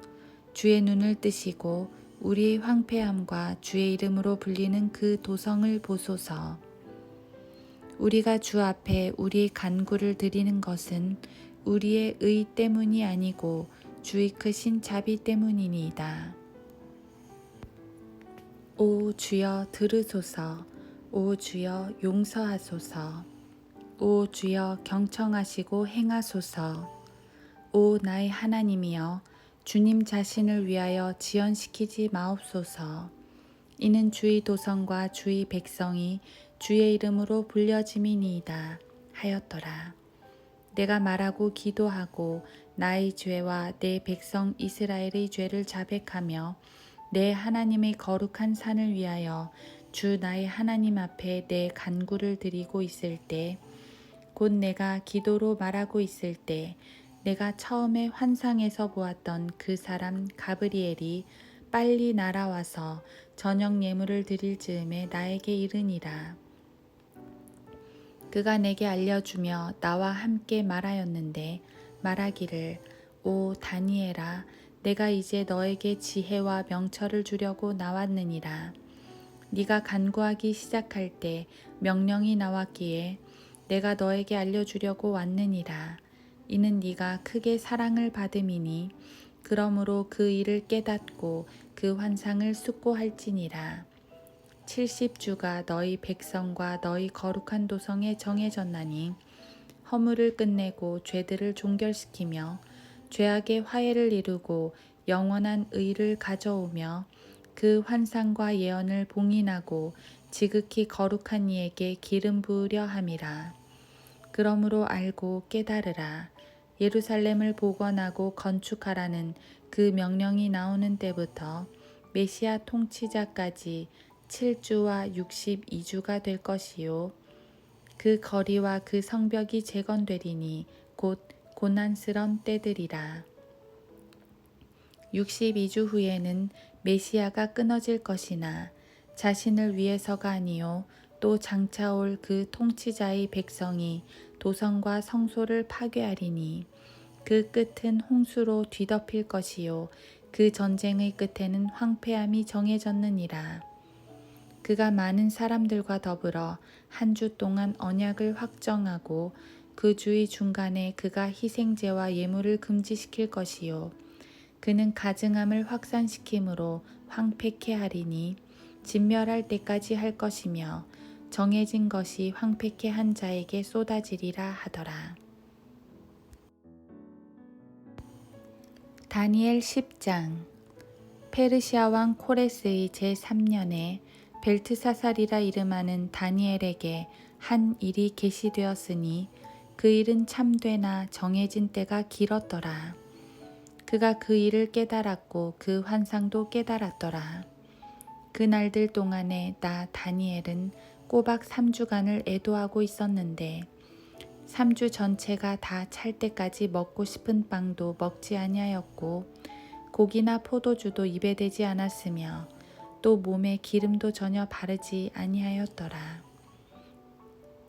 주의 눈을 뜨시고 우리의 황폐함과 주의 이름으로 불리는 그 도성을 보소서. 우리가 주 앞에 우리의 간구를 드리는 것은 우리의 의 때문이 아니고 주의 크신 자비 때문이니이다. 오 주여 들으소서. 오 주여 용서하소서. 오 주여 경청하시고 행하소서. 오 나의 하나님이여 주님 자신을 위하여 지연시키지 마옵소서. 이는 주의 도성과 주의 백성이 주의 이름으로 불려짐이니이다 하였더라. 내가 말하고 기도하고 나의 죄와 내 백성 이스라엘의 죄를 자백하며 내 하나님의 거룩한 산을 위하여 주 나의 하나님 앞에 내 간구를 드리고 있을 때 곧 내가 기도로 말하고 있을 때 내가 처음에 환상에서 보았던 그 사람 가브리엘이 빨리 날아와서 저녁 예물을 드릴 즈음에 나에게 이르니라. 그가 내게 알려주며 나와 함께 말하였는데 말하기를 오 다니엘아 내가 이제 너에게 지혜와 명철을 주려고 나왔느니라. 네가 간구하기 시작할 때 명령이 나왔기에 내가 너에게 알려주려고 왔느니라. 이는 네가 크게 사랑을 받음이니 그러므로 그 일을 깨닫고 그 환상을 숙고할지니라. 70주가 너희 백성과 너희 거룩한 도성에 정해졌나니 허물을 끝내고 죄들을 종결시키며 죄악의 화해를 이루고 영원한 의를 가져오며 그 환상과 예언을 봉인하고 지극히 거룩한 이에게 기름 부으려 함이라. 그러므로 알고 깨달으라. 예루살렘을 복원하고 건축하라는 그 명령이 나오는 때부터 메시아 통치자까지 7주와 62주가 될 것이요. 그 거리와 그 성벽이 재건되리니 곧 고난스런 때들이라. 62주 후에는 메시아가 끊어질 것이나 자신을 위해서가 아니요 또 장차 올 그 통치자의 백성이 도성과 성소를 파괴하리니 그 끝은 홍수로 뒤덮일 것이요 그 전쟁의 끝에는 황폐함이 정해졌느니라. 그가 많은 사람들과 더불어 한 주 동안 언약을 확정하고 그 주의 중간에 그가 희생제와 예물을 금지시킬 것이요 그는 가증함을 확산시키므로 황폐케 하리니 진멸할 때까지 할 것이며 정해진 것이 황폐케 한 자에게 쏟아지리라 하더라. 다니엘 10장. 페르시아 왕 코레스의 제3년에 벨트사살이라 이름하는 다니엘에게 한 일이 계시되었으니 그 일은 참되나 정해진 때가 길었더라. 그가 그 일을 깨달았고 그 환상도 깨달았더라. 그 날들 동안에 나 다니엘은 꼬박 3주간을 애도하고 있었는데 3주 전체가 다 찰 때까지 먹고 싶은 빵도 먹지 아니하였고 고기나 포도주도 입에 대지 않았으며 또 몸에 기름도 전혀 바르지 아니하였더라.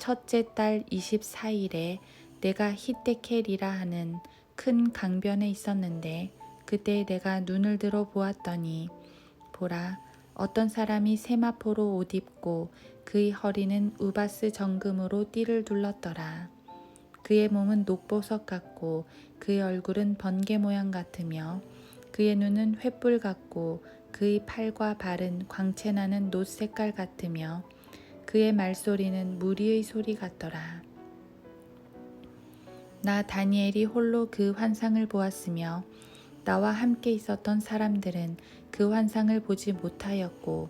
첫째 달 24일에 내가 히데켈이라 하는 큰 강변에 있었는데 그때 내가 눈을 들어 보았더니 보라, 어떤 사람이 세마포로 옷 입고 그의 허리는 우바스 정금으로 띠를 둘렀더라. 그의 몸은 녹보석 같고 그의 얼굴은 번개 모양 같으며 그의 눈은 횃불 같고 그의 팔과 발은 광채나는 놋 색깔 같으며 그의 말소리는 무리의 소리 같더라. 나 다니엘이 홀로 그 환상을 보았으며 나와 함께 있었던 사람들은 그 환상을 보지 못하였고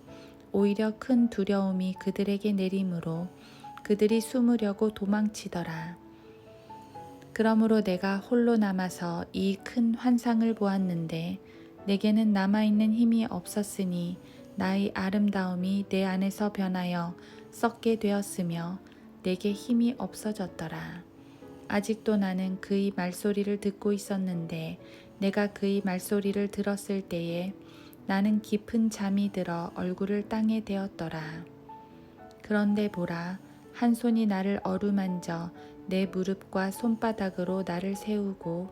오히려 큰 두려움이 그들에게 내림으로 그들이 숨으려고 도망치더라. 그러므로 내가 홀로 남아서 이 큰 환상을 보았는데 내게는 남아있는 힘이 없었으니 나의 아름다움이 내 안에서 변하여 썩게 되었으며 내게 힘이 없어졌더라. 아직도 나는 그의 말소리를 듣고 있었는데 내가 그의 말소리를 들었을 때에 나는 깊은 잠이 들어 얼굴을 땅에 대었더라. 그런데 보라, 한 손이 나를 어루만져 내 무릎과 손바닥으로 나를 세우고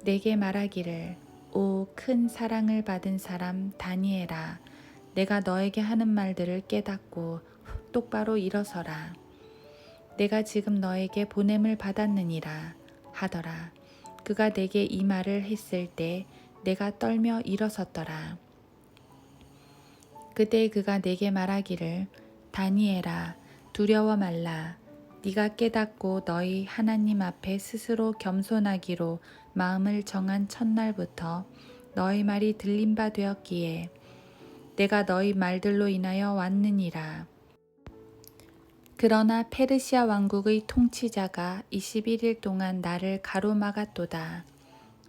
내게 말하기를 오 큰 사랑을 받은 사람 다니엘아, 내가 너에게 하는 말들을 깨닫고 똑바로 일어서라. 내가 지금 너에게 보냄을 받았느니라 하더라. 그가 내게 이 말을 했을 때 내가 떨며 일어섰더라. 그때 그가 내게 말하기를 다니엘아, 두려워 말라. 네가 깨닫고 너희 하나님 앞에 스스로 겸손하기로 마음을 정한 첫날부터 너희 말이 들린 바 되었기에 내가 너희 말들로 인하여 왔느니라. 그러나 페르시아 왕국의 통치자가 21일 동안 나를 가로막았도다.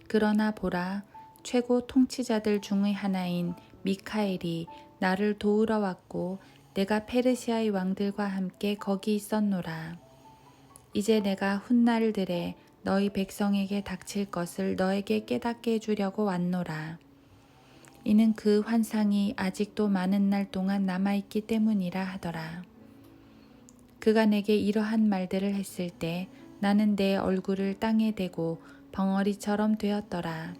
그러나 보라, 최고 통치자들 중의 하나인 미카엘이 나를 도우러 왔고 내가 페르시아의 왕들과 함께 거기 있었노라. 이제 내가 훗날들에 너희 백성에게 닥칠 것을 너에게 깨닫게 해주려고 왔노라. 이는 그 환상이 아직도 많은 날 동안 남아있기 때문이라 하더라. 그가 내게 이러한 말들을 했을 때 나는 내 얼굴을 땅에 대고 벙어리처럼 되었더라.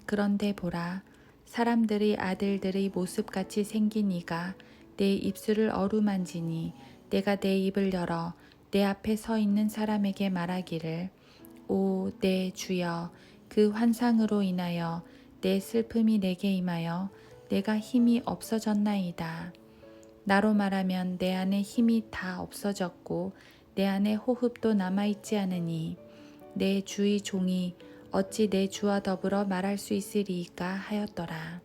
그런데 보라, 사람들의 아들들의 모습같이 생긴 이가 내 입술을 어루만지니 내가 내 입을 열어 내 앞에 서 있는 사람에게 말하기를 오, 내 주여, 그 환상으로 인하여 내 슬픔이 내게 임하여 내가 힘이 없어졌나이다. 나로 말하면 내 안에 힘이 다 없어졌고 내 안에 호흡도 남아있지 않으니 내 주의 종이 어찌 내 주와 더불어 말할 수 있으리이까 하였더라.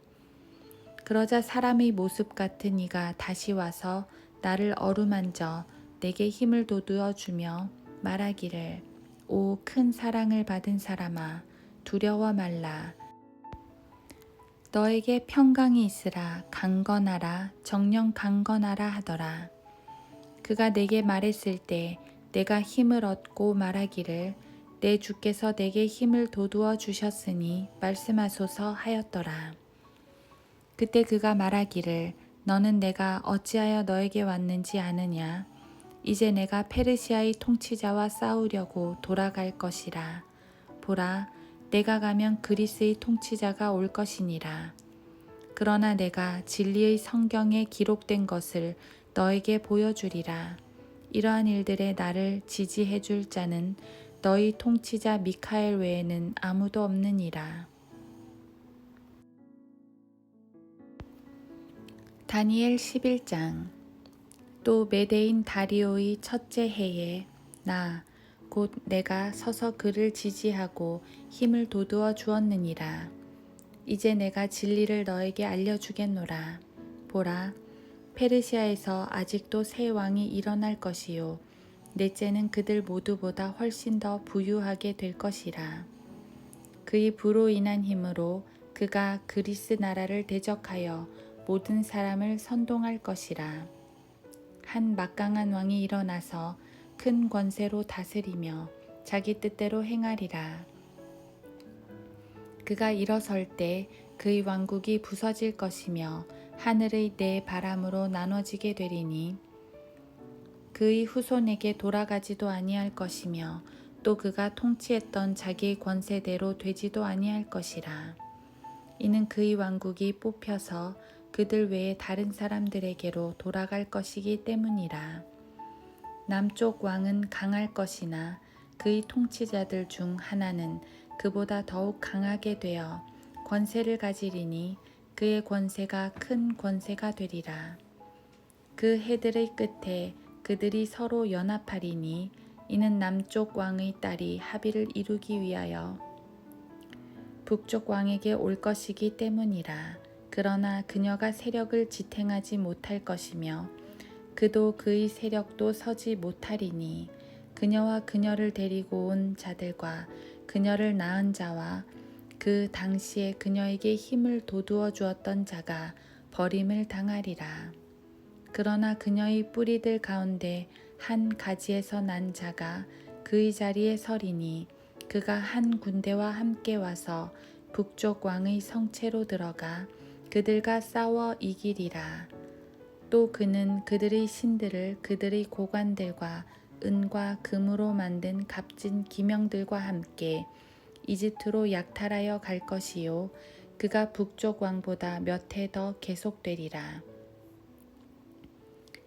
그러자 사람의 모습 같은 이가 다시 와서 나를 어루만져 내게 힘을 돋우어 주며 말하기를 오 큰 사랑을 받은 사람아, 두려워 말라. 너에게 평강이 있으라. 강건하라. 정녕 강건하라 하더라. 그가 내게 말했을 때 내가 힘을 얻고 말하기를 내 주께서 내게 힘을 돋우어 주셨으니 말씀하소서 하였더라. 그때 그가 말하기를 너는 내가 어찌하여 너에게 왔는지 아느냐. 이제 내가 페르시아의 통치자와 싸우려고 돌아갈 것이라. 보라, 내가 가면 그리스의 통치자가 올 것이니라. 그러나 내가 진리의 성경에 기록된 것을 너에게 보여주리라. 이러한 일들에 나를 지지해 줄 자는 너희 통치자 미카엘 외에는 아무도 없느니라. 다니엘 11장. 또 메대인 다리오의 첫째 해에 나 곧 내가 서서 그를 지지하고 힘을 돋우어 주었느니라. 이제 내가 진리를 너에게 알려주겠노라. 보라, 페르시아에서 아직도 새 왕이 일어날 것이요 넷째는 그들 모두보다 훨씬 더 부유하게 될 것이라. 그의 부로 인한 힘으로 그가 그리스 나라를 대적하여 모든 사람을 선동할 것이라. 한 막강한 왕이 일어나서 큰 권세로 다스리며 자기 뜻대로 행하리라. 그가 일어설 때 그의 왕국이 부서질 것이며 하늘의 네 바람으로 나눠지게 되리니 그의 후손에게 돌아가지도 아니할 것이며 또 그가 통치했던 자기의 권세대로 되지도 아니할 것이라. 이는 그의 왕국이 뽑혀서 그들 외에 다른 사람들에게로 돌아갈 것이기 때문이라. 남쪽 왕은 강할 것이나 그의 통치자들 중 하나는 그보다 더욱 강하게 되어 권세를 가지리니 그의 권세가 큰 권세가 되리라. 그 해들의 끝에 그들이 서로 연합하리니 이는 남쪽 왕의 딸이 합의를 이루기 위하여 북쪽 왕에게 올 것이기 때문이라. 그러나 그녀가 세력을 지탱하지 못할 것이며 그도 그의 세력도 서지 못하리니 그녀와 그녀를 데리고 온 자들과 그녀를 낳은 자와 그 당시에 그녀에게 힘을 돋우어 주었던 자가 버림을 당하리라. 그러나 그녀의 뿌리들 가운데 한 가지에서 난 자가 그의 자리에 서리니 그가 한 군대와 함께 와서 북쪽 왕의 성체로 들어가 그들과 싸워 이기리라. 또 그는 그들의 신들을 그들의 고관들과 은과 금으로 만든 값진 기명들과 함께 이집트로 약탈하여 갈 것이요 그가 북쪽 왕보다 몇 해 더 계속되리라.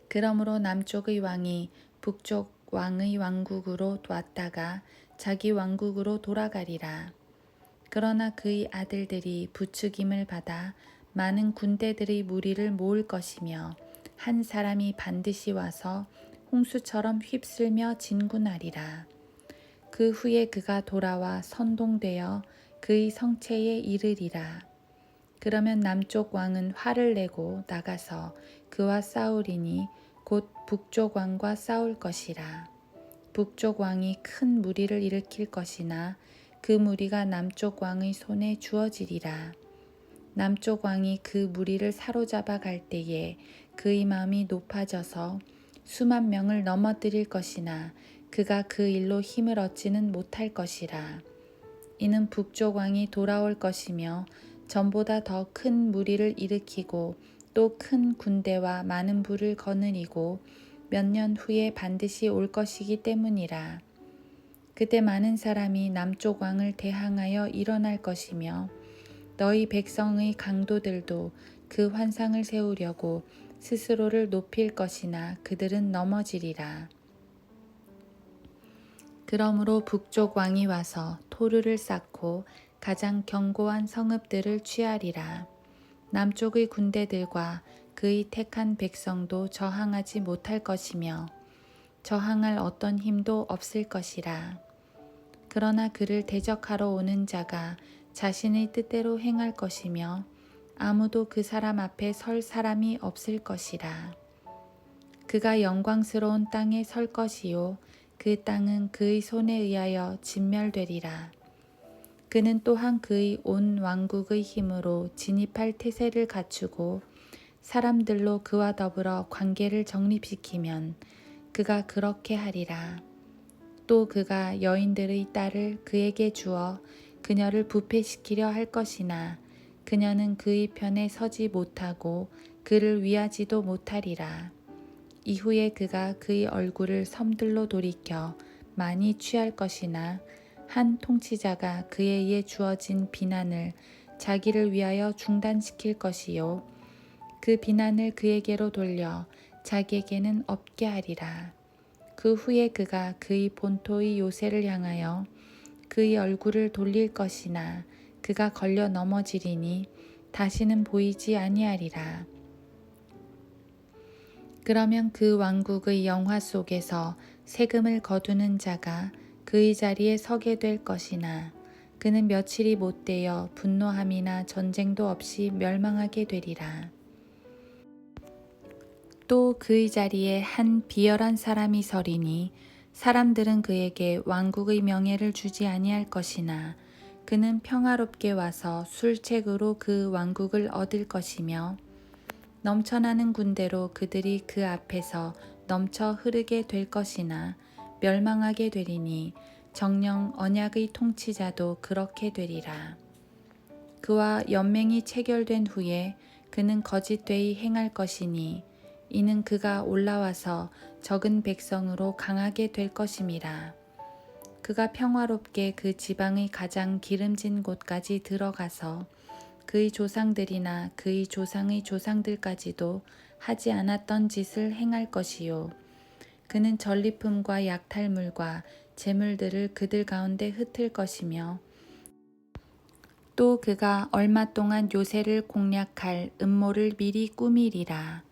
그러므로 남쪽의 왕이 북쪽 왕의 왕국으로 왔다가 자기 왕국으로 돌아가리라. 그러나 그의 아들들이 부추김을 받아 많은 군대들의 무리를 모을 것이며 한 사람이 반드시 와서 홍수처럼 휩쓸며 진군하리라. 그 후에 그가 돌아와 선동되어 그의 성체에 이르리라. 그러면 남쪽 왕은 화를 내고 나가서 그와 싸우리니 곧 북쪽 왕과 싸울 것이라. 북쪽 왕이 큰 무리를 일으킬 것이나 그 무리가 남쪽 왕의 손에 주어지리라. 남쪽 왕이 그 무리를 사로잡아 갈 때에 그의 마음이 높아져서 수만 명을 넘어뜨릴 것이나 그가 그 일로 힘을 얻지는 못할 것이라. 이는 북쪽 왕이 돌아올 것이며 전보다 더 큰 무리를 일으키고 또 큰 군대와 많은 부를 거느리고 몇 년 후에 반드시 올 것이기 때문이라. 그때 많은 사람이 남쪽 왕을 대항하여 일어날 것이며 너희 백성의 강도들도 그 환상을 세우려고 스스로를 높일 것이나 그들은 넘어지리라. 그러므로 북쪽 왕이 와서 토르를 쌓고 가장 견고한 성읍들을 취하리라. 남쪽의 군대들과 그의 택한 백성도 저항하지 못할 것이며 저항할 어떤 힘도 없을 것이라. 그러나 그를 대적하러 오는 자가 자신의 뜻대로 행할 것이며 아무도 그 사람 앞에 설 사람이 없을 것이라. 그가 영광스러운 땅에 설 것이요 그 땅은 그의 손에 의하여 진멸되리라. 그는 또한 그의 온 왕국의 힘으로 진입할 태세를 갖추고 사람들로 그와 더불어 관계를 정립시키면 그가 그렇게 하리라. 또 그가 여인들의 딸을 그에게 주어 그녀를 부패시키려 할 것이나 그녀는 그의 편에 서지 못하고 그를 위하지도 못하리라. 이후에 그가 그의 얼굴을 섬들로 돌이켜 많이 취할 것이나 한 통치자가 그에 의해 주어진 비난을 자기를 위하여 중단시킬 것이요 그 비난을 그에게로 돌려 자기에게는 없게 하리라. 그 후에 그가 그의 본토의 요새를 향하여 그의 얼굴을 돌릴 것이나 그가 걸려 넘어지리니 다시는 보이지 아니하리라. 그러면 그 왕국의 영화 속에서 세금을 거두는 자가 그의 자리에 서게 될 것이나 그는 며칠이 못되어 분노함이나 전쟁도 없이 멸망하게 되리라. 또 그의 자리에 한 비열한 사람이 서리니 사람들은 그에게 왕국의 명예를 주지 아니할 것이나 그는 평화롭게 와서 술책으로 그 왕국을 얻을 것이며 넘쳐나는 군대로 그들이 그 앞에서 넘쳐 흐르게 될 것이나 멸망하게 되리니 정녕 언약의 통치자도 그렇게 되리라. 그와 연맹이 체결된 후에 그는 거짓되이 행할 것이니 이는 그가 올라와서 적은 백성으로 강하게 될 것임이라. 그가 평화롭게 그 지방의 가장 기름진 곳까지 들어가서 그의 조상들이나 그의 조상의 조상들까지도 하지 않았던 짓을 행할 것이요. 그는 전리품과 약탈물과 재물들을 그들 가운데 흩을 것이며 또 그가 얼마 동안 요새를 공략할 음모를 미리 꾸미리라.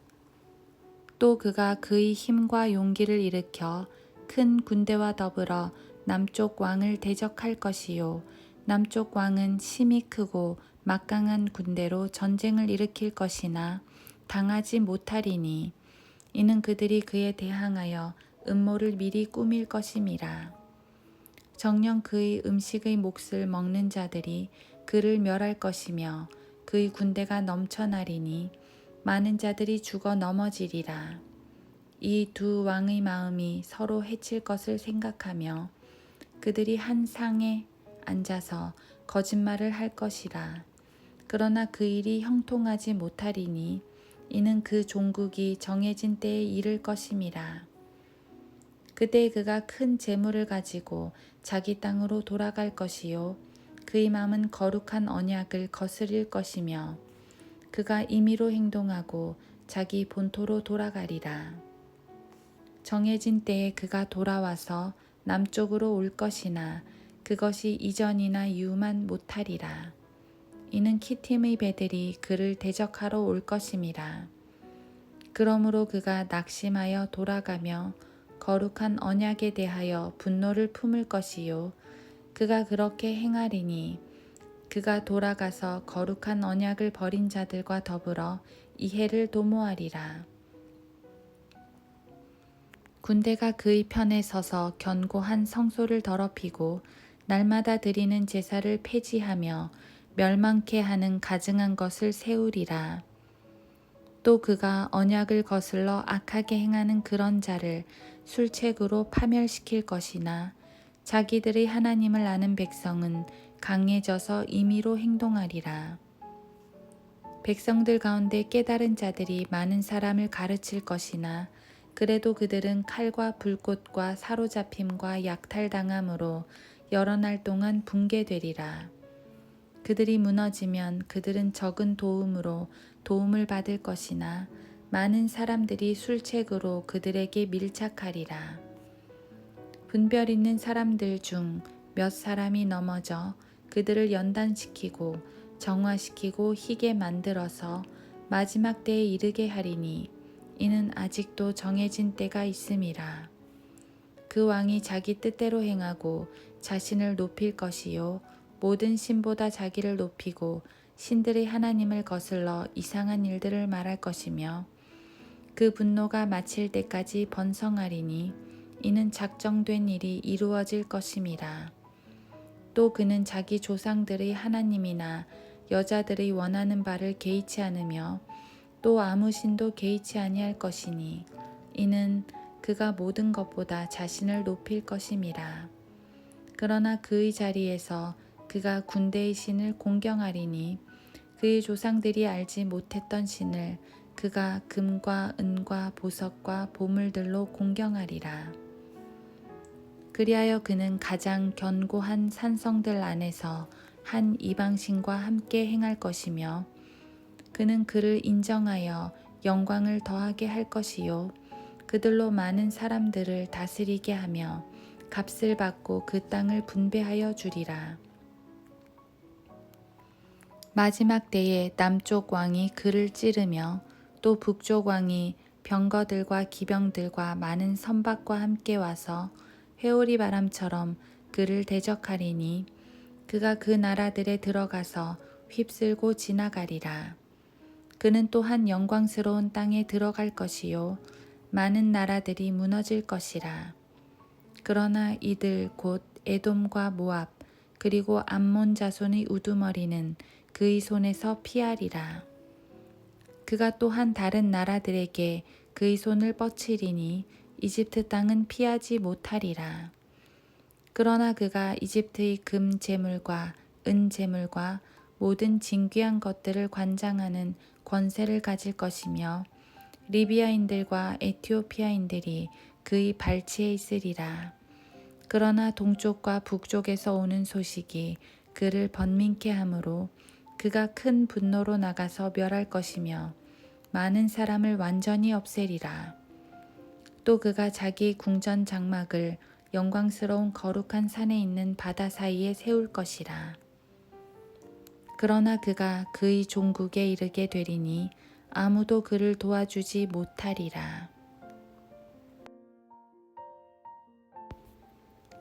또 그가 그의 힘과 용기를 일으켜 큰 군대와 더불어 남쪽 왕을 대적할 것이요. 남쪽 왕은 힘이 크고 막강한 군대로 전쟁을 일으킬 것이나 당하지 못하리니 이는 그들이 그에 대항하여 음모를 미리 꾸밀 것임이라. 정녕 그의 음식의 몫을 먹는 자들이 그를 멸할 것이며 그의 군대가 넘쳐나리니 많은 자들이 죽어 넘어지리라. 이 두 왕의 마음이 서로 해칠 것을 생각하며 그들이 한 상에 앉아서 거짓말을 할 것이라. 그러나 그 일이 형통하지 못하리니 이는 그 종국이 정해진 때에 이를 것임이라. 그때 그가 큰 재물을 가지고 자기 땅으로 돌아갈 것이요. 그의 마음은 거룩한 언약을 거스릴 것이며 그가 임의로 행동하고 자기 본토로 돌아가리라. 정해진 때에 그가 돌아와서 남쪽으로 올 것이나 그것이 이전이나 이후만 못하리라. 이는 키팀의 배들이 그를 대적하러 올 것임이라. 그러므로 그가 낙심하여 돌아가며 거룩한 언약에 대하여 분노를 품을 것이요. 그가 그렇게 행하리니 그가 돌아가서 거룩한 언약을 버린 자들과 더불어 이해를 도모하리라. 군대가 그의 편에 서서 견고한 성소를 더럽히고 날마다 드리는 제사를 폐지하며 멸망케 하는 가증한 것을 세우리라. 또 그가 언약을 거슬러 악하게 행하는 그런 자를 술책으로 파멸시킬 것이나 자기들의 하나님을 아는 백성은 강해져서 임의로 행동하리라. 백성들 가운데 깨달은 자들이 많은 사람을 가르칠 것이나 그래도 그들은 칼과 불꽃과 사로잡힘과 약탈당함으로 여러 날 동안 붕괴되리라. 그들이 무너지면 그들은 적은 도움으로 도움을 받을 것이나 많은 사람들이 술책으로 그들에게 밀착하리라. 분별 있는 사람들 중 몇 사람이 넘어져 그들을 연단시키고 정화시키고 희게 만들어서 마지막 때에 이르게 하리니 이는 아직도 정해진 때가 있음이라. 그 왕이 자기 뜻대로 행하고 자신을 높일 것이요 모든 신보다 자기를 높이고 신들의 하나님을 거슬러 이상한 일들을 말할 것이며 그 분노가 마칠 때까지 번성하리니 이는 작정된 일이 이루어질 것임이라. 또 그는 자기 조상들의 하나님이나 여자들의 원하는 바를 개의치 않으며 또 아무 신도 개의치 아니할 것이니 이는 그가 모든 것보다 자신을 높일 것임이라. 그러나 그의 자리에서 그가 군대의 신을 공경하리니 그의 조상들이 알지 못했던 신을 그가 금과 은과 보석과 보물들로 공경하리라. 그리하여 그는 가장 견고한 산성들 안에서 한 이방신과 함께 행할 것이며 그는 그를 인정하여 영광을 더하게 할 것이요 그들로 많은 사람들을 다스리게 하며 값을 받고 그 땅을 분배하여 주리라. 마지막 때에 남쪽 왕이 그를 찌르며 또 북쪽 왕이 병거들과 기병들과 많은 선박과 함께 와서 회오리 바람처럼 그를 대적하리니 그가 그 나라들에 들어가서 휩쓸고 지나가리라. 그는 또한 영광스러운 땅에 들어갈 것이요 많은 나라들이 무너질 것이라. 그러나 이들 곧 에돔과 모압 그리고 암몬 자손의 우두머리는 그의 손에서 피하리라. 그가 또한 다른 나라들에게 그의 손을 뻗치리니 이집트 땅은 피하지 못하리라. 그러나 그가 이집트의 금 제물과 은 제물과 모든 진귀한 것들을 관장하는 권세를 가질 것이며 리비아인들과 에티오피아인들이 그의 발치에 있으리라. 그러나 동쪽과 북쪽에서 오는 소식이 그를 번민케 하므로 그가 큰 분노로 나가서 멸할 것이며 많은 사람을 완전히 없애리라. 또 그가 자기 궁전 장막을 영광스러운 거룩한 산에 있는 바다 사이에 세울 것이라. 그러나 그가 그의 종국에 이르게 되리니 아무도 그를 도와주지 못하리라.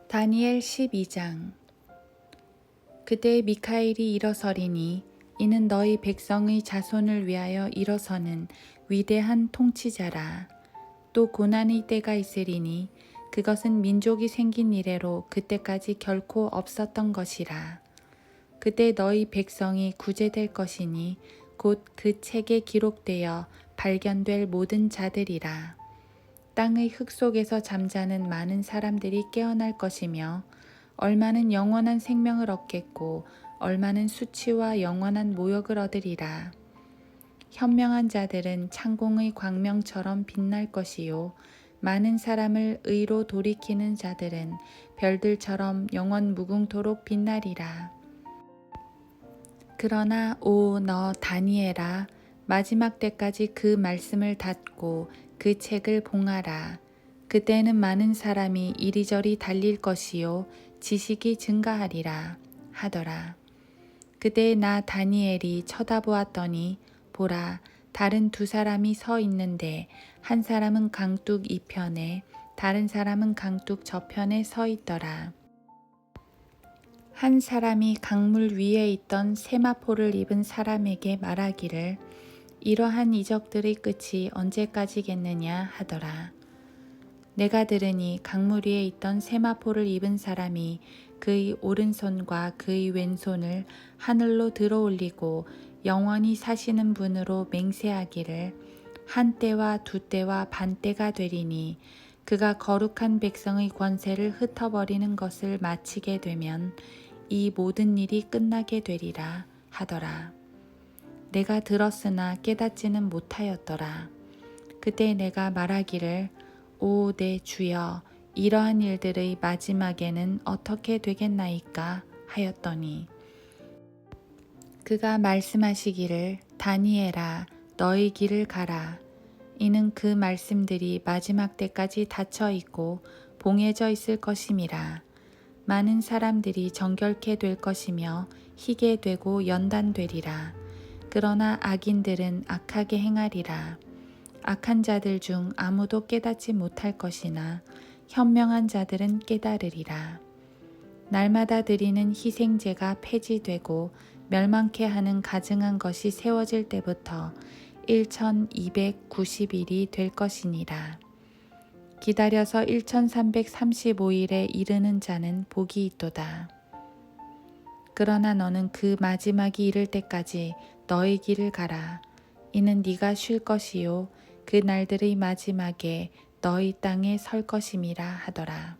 다니엘 12장. 그때 미카엘이 일어서리니 이는 너희 백성의 자손을 위하여 일어서는 위대한 통치자라. 또 고난의 때가 있으리니 그것은 민족이 생긴 이래로 그때까지 결코 없었던 것이라. 그때 너희 백성이 구제될 것이니 곧 그 책에 기록되어 발견될 모든 자들이라. 땅의 흙 속에서 잠자는 많은 사람들이 깨어날 것이며 얼마는 영원한 생명을 얻겠고 얼마는 수치와 영원한 모욕을 얻으리라. 현명한 자들은 창공의 광명처럼 빛날 것이요 많은 사람을 의로 돌이키는 자들은 별들처럼 영원 무궁토록 빛나리라. 그러나 오 너 다니엘아 마지막 때까지 그 말씀을 닫고 그 책을 봉하라. 그때는 많은 사람이 이리저리 달릴 것이요 지식이 증가하리라 하더라. 그때 나 다니엘이 쳐다보았더니 보라 다른 두 사람이 서 있는데 한 사람은 강둑 이편에 다른 사람은 강둑 저편에 서 있더라. 한 사람이 강물 위에 있던 세마포를 입은 사람에게 말하기를 이러한 이적들의 끝이 언제까지겠느냐 하더라. 내가 들으니 강물 위에 있던 세마포를 입은 사람이 그의 오른손과 그의 왼손을 하늘로 들어올리고 영원히 사시는 분으로 맹세하기를 한 때와 두 때와 반 때가 되리니 그가 거룩한 백성의 권세를 흩어버리는 것을 마치게 되면 이 모든 일이 끝나게 되리라 하더라. 내가 들었으나 깨닫지는 못하였더라. 그때 내가 말하기를 오 내 주여 이러한 일들의 마지막에는 어떻게 되겠나이까 하였더니 그가 말씀하시기를 다니엘아 너의 길을 가라. 이는 그 말씀들이 마지막 때까지 닫혀 있고 봉해져 있을 것임이라. 많은 사람들이 정결케 될 것이며 희게 되고 연단되리라. 그러나 악인들은 악하게 행하리라. 악한 자들 중 아무도 깨닫지 못할 것이나 현명한 자들은 깨달으리라. 날마다 드리는 희생제가 폐지되고 멸망케 하는 가증한 것이 세워질 때부터 1290일이 될 것이니라. 기다려서 1335일에 이르는 자는 복이 있도다. 그러나 너는 그 마지막이 이를 때까지 너의 길을 가라. 이는 네가 쉴 것이요 그 날들의 마지막에 너희 땅에 설 것임이라 하더라.